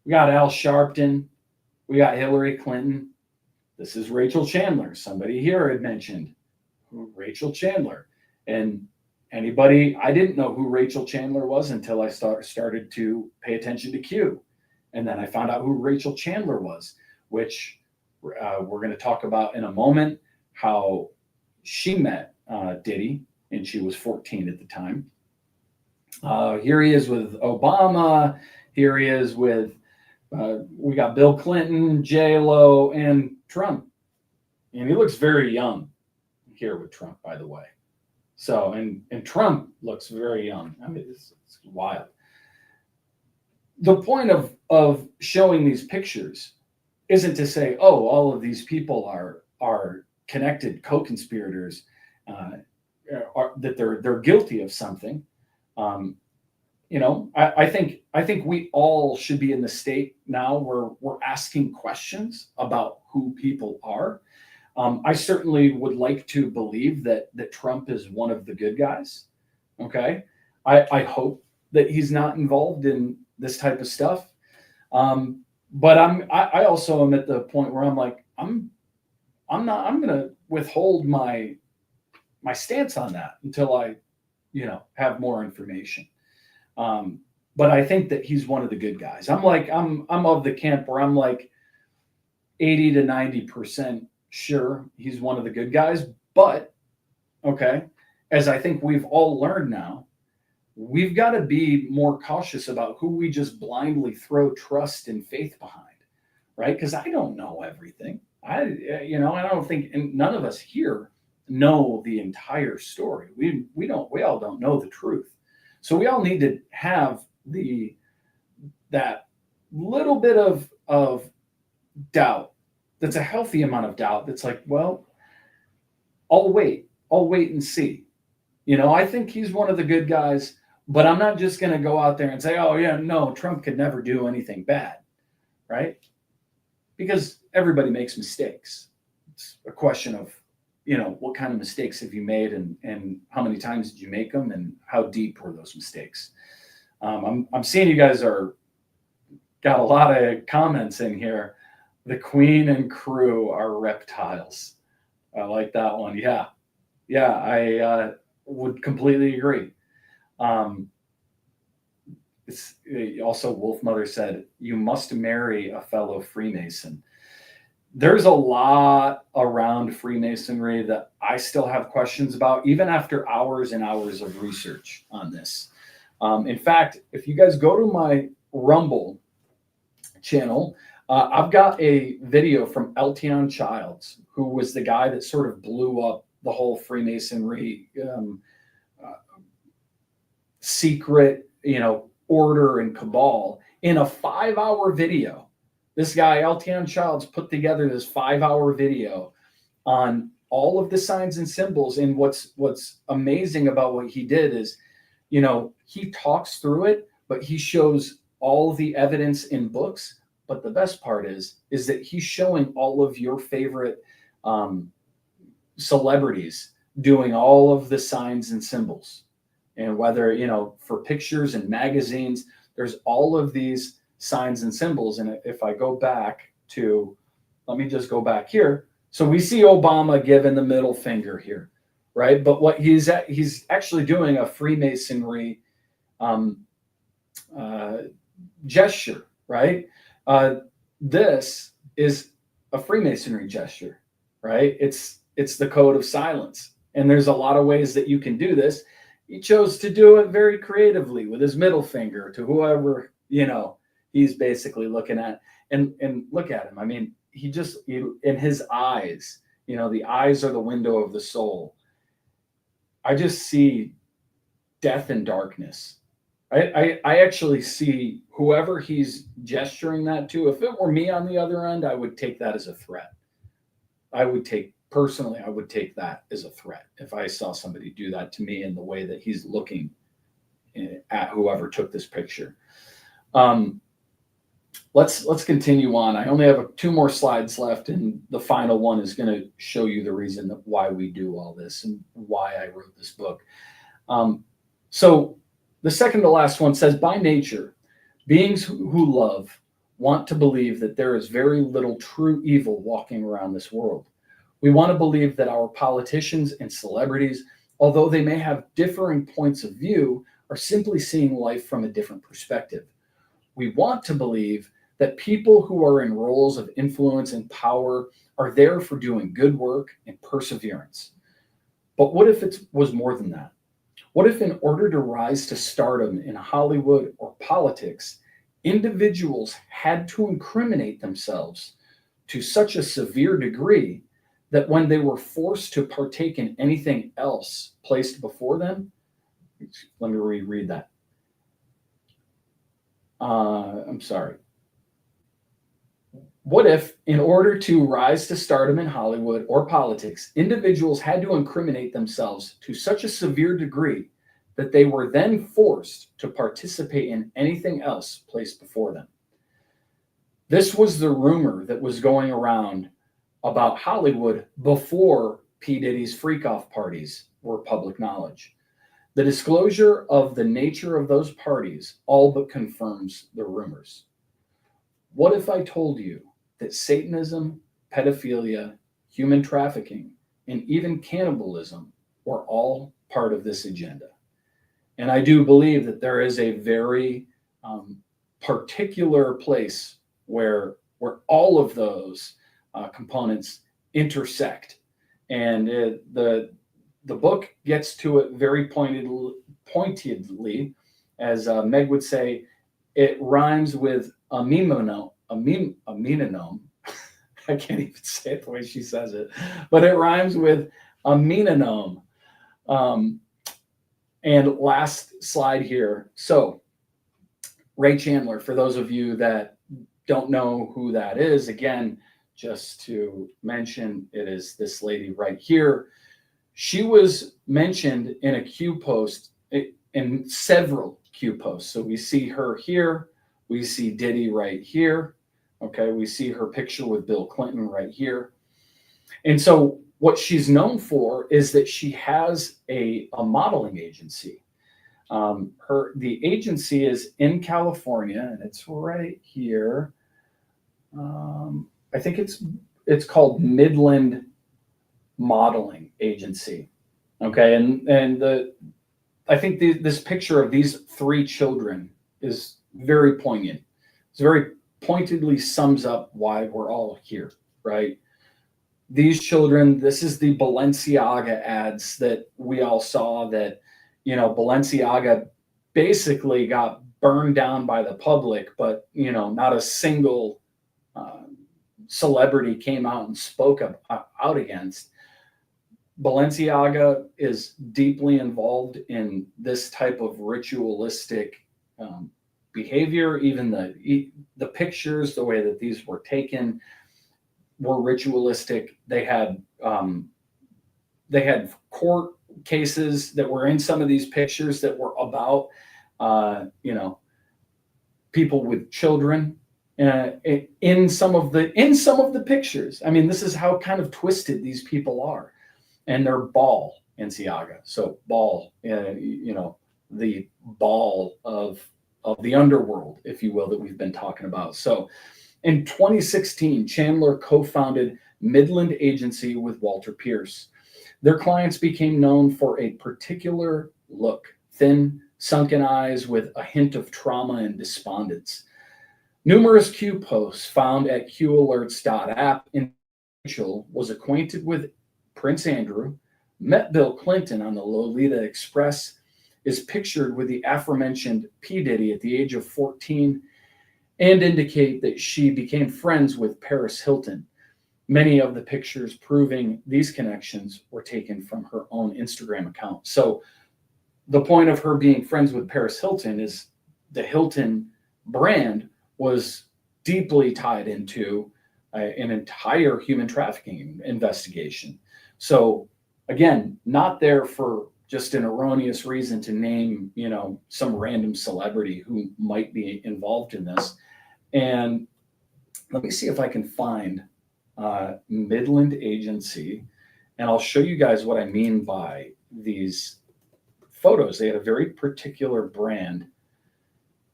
[SPEAKER 1] We got Al Sharpton. We got Hillary Clinton. This is Rachel Chandler. Somebody here had mentioned Rachel Chandler. And anybody, I didn't know who Rachel Chandler was until I started to pay attention to Q. And then I found out who Rachel Chandler was, which we're going to talk about in a moment, how she met Diddy, and she was 14 at the time. Here he is with Obama. Here he is with, we got Bill Clinton, J-Lo, and Trump. And he looks very young here with Trump, by the way. So, and Trump looks very young. I mean, it's wild. The point of showing these pictures isn't to say, oh, all of these people are connected co-conspirators, that they're guilty of something. I think we all should be in the state now where we're asking questions about who people are. I certainly would like to believe that Trump is one of the good guys. Okay, I hope that he's not involved in this type of stuff. But I also am at the point where I'm like, I'm going to withhold my stance on that until I, have more information. But I think that he's one of the good guys. I'm of the camp where I'm like 80 to 90% sure he's one of the good guys. But okay, as I think we've all learned now, we've got to be more cautious about who we just blindly throw trust and faith behind, right? Because I don't know everything. I don't think, and none of us here know the entire story. We all don't know the truth. So we all need to have that little bit of doubt. That's a healthy amount of doubt. That's like, well, I'll wait and see. I think he's one of the good guys, but I'm not just going to go out there and say, oh yeah, no, Trump could never do anything bad, right? Because everybody makes mistakes. It's a question of, what kind of mistakes have you made, and how many times did you make them, and how deep were those mistakes? I'm seeing you guys got a lot of comments in here. The Queen and crew are reptiles. I like that one. Yeah, I would completely agree. It's also, Wolf Mother said, you must marry a fellow Freemason. There's a lot around Freemasonry that I still have questions about, even after hours and hours of research on this. In fact, if you guys go to my Rumble, channel, I've got a video from Eltion Childs, who was the guy that sort of blew up the whole Freemasonry secret, order and cabal in a 5-hour video. This guy, Eltion Childs, put together this 5-hour video on all of the signs and symbols. And what's amazing about what he did is, he talks through it, but he shows all the evidence in books. But the best part is that he's showing all of your favorite celebrities doing all of the signs and symbols. And whether, for pictures and magazines, there's all of these signs and symbols. And if I go back to, let me just go back here. So we see Obama giving the middle finger here, right? But what he's actually doing a Freemasonry gesture, right? This is a Freemasonry gesture, right? It's the code of silence. And there's a lot of ways that you can do this. He chose to do it very creatively with his middle finger to whoever, he's basically looking at. And look at him. I mean, he in his eyes, the eyes are the window of the soul. I just see death and darkness. I actually see whoever he's gesturing that to. If it were me on the other end, I would take that as a threat. I would take that as a threat if I saw somebody do that to me in the way that he's looking at whoever took this picture. Let's continue on. I only have 2 more slides left, and the final one is going to show you the reason why we do all this and why I wrote this book. So the second to last one says, by nature, beings who love want to believe that there is very little true evil walking around this world. We want to believe that our politicians and celebrities, although they may have differing points of view, are simply seeing life from a different perspective. We want to believe that people who are in roles of influence and power are there for doing good work and perseverance. But what if it was more than that? What if in order to rise to stardom in Hollywood or politics, individuals had to incriminate themselves to such a severe degree that when they were forced to partake in anything else placed before them, let me reread that. I'm sorry. What if, in order to rise to stardom in Hollywood or politics, individuals had to incriminate themselves to such a severe degree that they were then forced to participate in anything else placed before them? This was the rumor that was going around about Hollywood before P. Diddy's freak-off parties were public knowledge. The disclosure of the nature of those parties all but confirms the rumors. What if I told you that Satanism, pedophilia, human trafficking, and even cannibalism were all part of this agenda? And I do believe that there is a very particular place where all of those components intersect. And the book gets to it very pointedly, as Meg would say. It rhymes with aminonome. I can't even say it the way she says it, but it rhymes with aminonome. And last slide here. So Ray Chandler, for those of you that don't know who that is, again, just to mention, it is this lady right here. She was mentioned in a Q post, in several Q posts. So we see her here. We see Diddy right here. Okay, we see her picture with Bill Clinton right here. And so what she's known for is that she has a modeling agency. The agency is in California, and it's right here. I think it's called Midland Modeling Agency. Okay, and I think this picture of these 3 children is very poignant. It's very pointedly sums up why we're all here, right? These children, this is the Balenciaga ads that we all saw, that, Balenciaga basically got burned down by the public, but not a single celebrity came out and spoke out against. Balenciaga is deeply involved in this type of ritualistic behavior. Even the pictures, the way that these were taken, were ritualistic. They had court cases that were in some of these pictures that were about people with children in some of the pictures. I mean, this is how kind of twisted these people are. And they're Balenciaga. So ball, the ball of the underworld, if you will, that we've been talking about. So in 2016, Chandler co-founded Midland Agency with Walter Pierce. Their clients became known for a particular look: thin, sunken eyes with a hint of trauma and despondence. Numerous Q posts found at qalerts.app. Rachel was acquainted with Prince Andrew, met Bill Clinton on the Lolita Express, is pictured with the aforementioned P. Diddy at the age of 14, and indicate that she became friends with Paris Hilton. Many of the pictures proving these connections were taken from her own Instagram account. So the point of her being friends with Paris Hilton is the Hilton brand was deeply tied into an entire human trafficking investigation. So again, not there for just an erroneous reason to name, some random celebrity who might be involved in this. And let me see if I can find Midland Agency, and I'll show you guys what I mean by these photos. They had a very particular brand,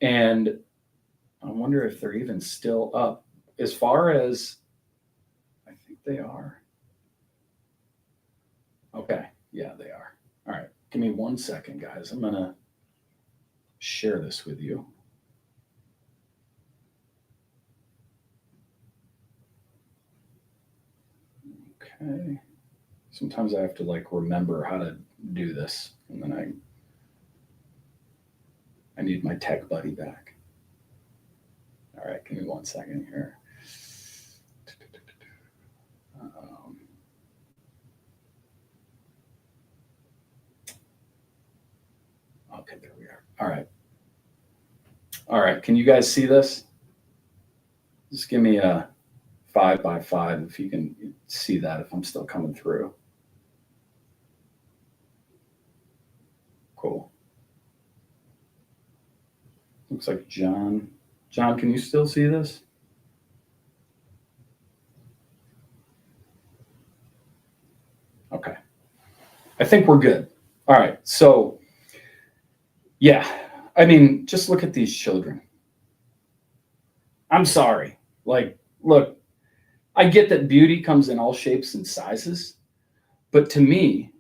[SPEAKER 1] and I wonder if they're even still up. As far as, I think they are. Okay, yeah, they are. All right, give me 1 second, guys. I'm gonna share this with you. Okay. Sometimes I have to remember how to do this, and then I need my tech buddy back. All right, give me 1 second here. Okay, there we are. All right. All right, can you guys see this? Just give me a 5x5 if you can see that, if I'm still coming through. Cool. Looks like John. John, can you still see this? Okay. I think we're good. All right. So, yeah. I mean, just look at these children. I'm sorry. Look, I get that beauty comes in all shapes and sizes, but to me,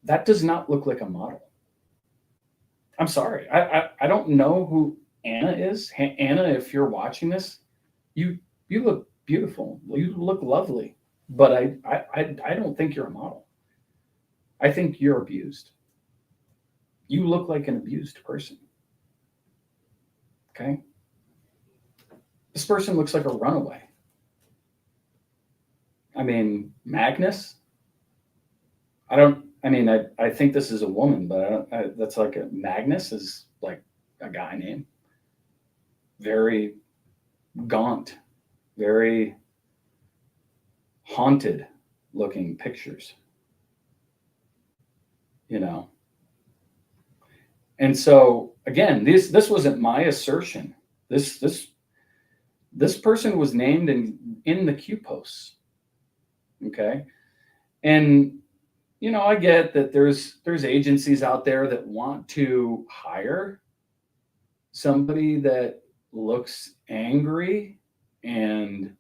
[SPEAKER 1] that does not look like a model. I'm sorry. I don't know who Anna is. Anna, if you're watching this, you look beautiful. You look lovely, but I don't think you're a model. I think you're abused. You look like an abused person. Okay? This person looks like a runaway. I mean, Magnus. I think this is a woman, but that's Magnus is like a guy name. Very gaunt, very haunted looking pictures, And so again, this wasn't my assertion. This person was named in the Q posts. Okay. And I get that there's agencies out there that want to hire somebody that looks angry and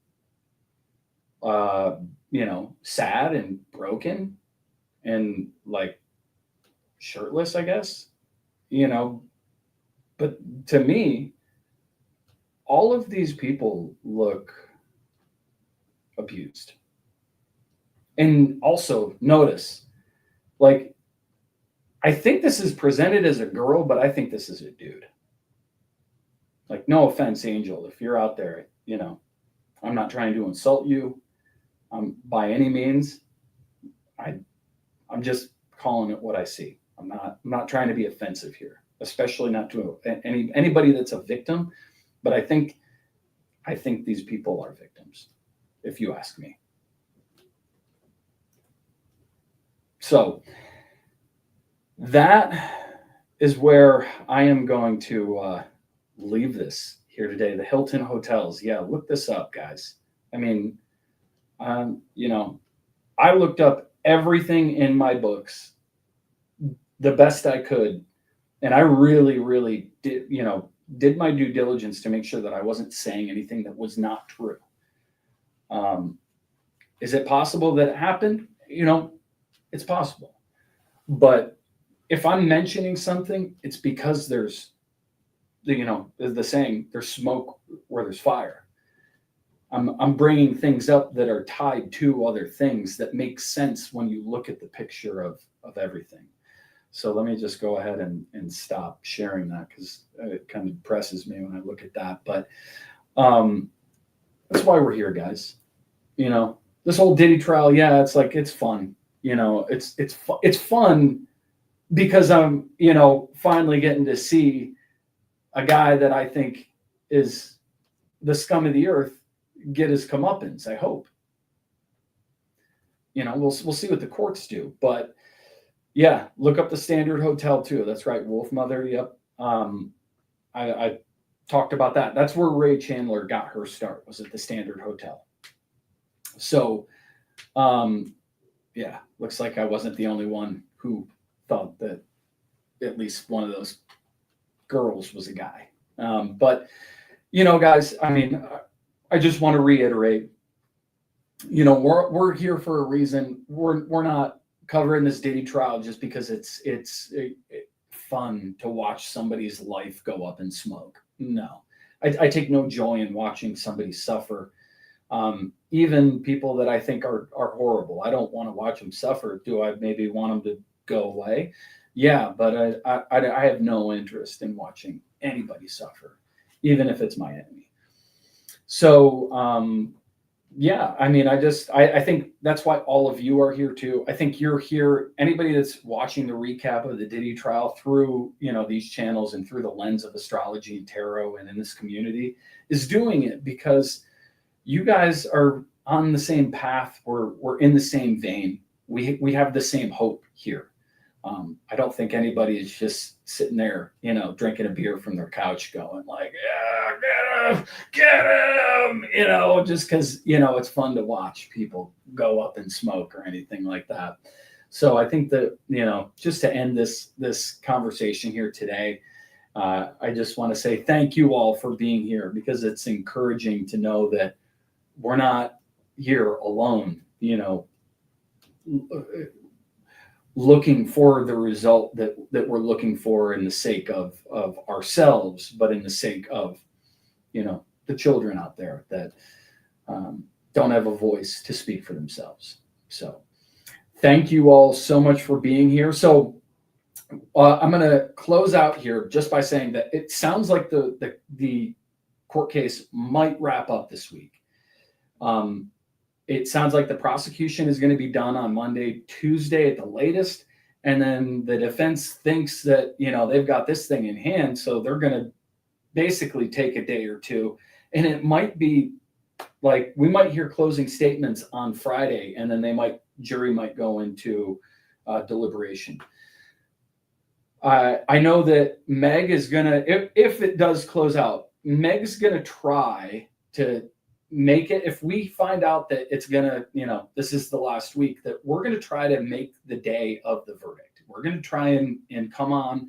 [SPEAKER 1] sad and broken and shirtless, I guess. But to me, all of these people look abused. And also notice, I I think this is presented as a girl, but I think this is a dude. Like, no offense, Angel, if you're out there, you know, I'm not trying to insult you by any means. I'm just calling it what I see. I'm not trying to be offensive here, especially not to anybody that's a victim. But I think these people are victims, if you ask me. So that is where I am going to leave this here today. The Hilton Hotels. Yeah, look this up, guys. I mean, you know, I looked up everything in my books the best I could. And I really, really did my due diligence to make sure that I wasn't saying anything that was not true. Is it possible that it happened? You know, it's possible. But if I'm mentioning something, it's because there's, you know, the saying, there's smoke where there's fire. I'm bringing things up that are tied to other things that make sense when you look at the picture of everything. So let me just go ahead and stop sharing that, because it kind of depresses me when I look at that. But that's why we're here, guys. You know, this whole Diddy trial, yeah, it's like, it's fun. You know, it's fun because I'm, you know, finally getting to see a guy that I think is the scum of the earth get his comeuppance, I hope. You know, we'll see what the courts do. But yeah, look up the Standard Hotel too. That's right, Wolf Mother. Yep. I talked about that. That's where Ray Chandler got her start, was at the Standard Hotel. So yeah, looks like I wasn't the only one who thought that at least one of those girls was a guy. But, you know, guys, I mean, I just want to reiterate, you know, we're here for a reason. We're not covering this Diddy trial just because it's fun to watch somebody's life go up in smoke. No, I take no joy in watching somebody suffer. Even people that I think are horrible. I don't want to watch them suffer. Do I maybe want them to go away? Yeah, but I have no interest in watching anybody suffer, even if it's my enemy. So, yeah, I mean, I think that's why all of you are here too. I think you're here. Anybody that's watching the recap of the Diddy trial through, you know, these channels and through the lens of astrology and tarot and in this community is doing it because you guys are on the same path. We're in the same vein. We have the same hope here. I don't think anybody is just sitting there, you know, drinking a beer from their couch going like, yeah, get him, you know, just because, you know, it's fun to watch people go up in smoke or anything like that. So I think that, you know, just to end this conversation here today, I just want to say thank you all for being here, because it's encouraging to know that we're not here alone, you know, looking for the result that we're looking for in the sake of ourselves, but in the sake of, you know, the children out there that don't have a voice to speak for themselves. So thank you all so much for being here. So I'm going to close out here just by saying that it sounds like the court case might wrap up this week. It sounds like the prosecution is going to be done on Monday, Tuesday at the latest. And then the defense thinks that, you know, they've got this thing in hand. So they're going to basically take a day or two. And it might be like, we might hear closing statements on Friday, and then jury might go into deliberation. I know that Meg is going to, if it does close out, Meg's going to try to make it, if we find out that it's gonna, you know, this is the last week, that we're going to try to make the day of the verdict. We're going to try and come on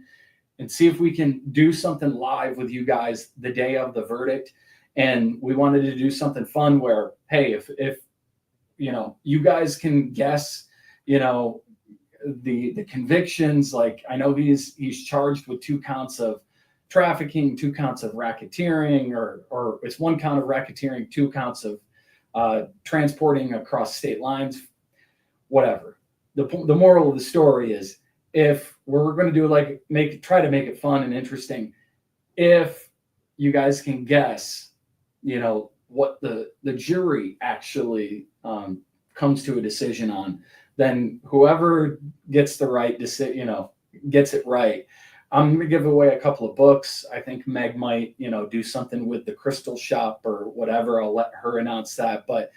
[SPEAKER 1] and see if we can do something live with you guys the day of the verdict. And we wanted to do something fun where, hey, if you know, you guys can guess, you know, the convictions. Like, I know he's charged with 2 counts of trafficking, 2 counts of racketeering, or it's 1 count of racketeering, 2 counts of transporting across state lines, whatever. The moral of the story is if we're going to do like try to make it fun and interesting, if you guys can guess, you know, what the jury actually comes to a decision on, then whoever gets the right decision, you know, gets it right. I'm going to give away a couple of books. I think Meg might, you know, do something with the crystal shop or whatever. I'll let her announce that. But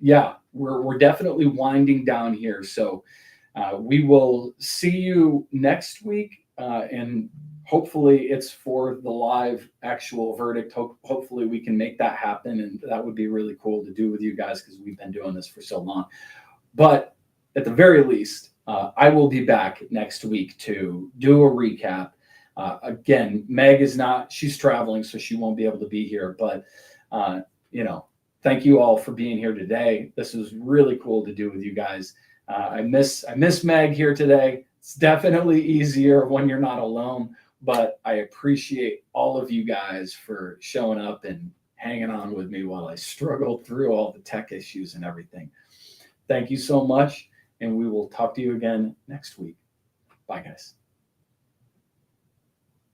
[SPEAKER 1] yeah, we're definitely winding down here. So we will see you next week, and hopefully it's for the live actual verdict. Hopefully we can make that happen, and that would be really cool to do with you guys because we've been doing this for so long. But at the very least, I will be back next week to do a recap. Again, Meg is not, she's traveling, so she won't be able to be here. But, you know, thank you all for being here today. This was really cool to do with you guys. I miss Meg here today. It's definitely easier when you're not alone, but I appreciate all of you guys for showing up and hanging on with me while I struggled through all the tech issues and everything. Thank you so much, and we will talk to you again next week. Bye, guys.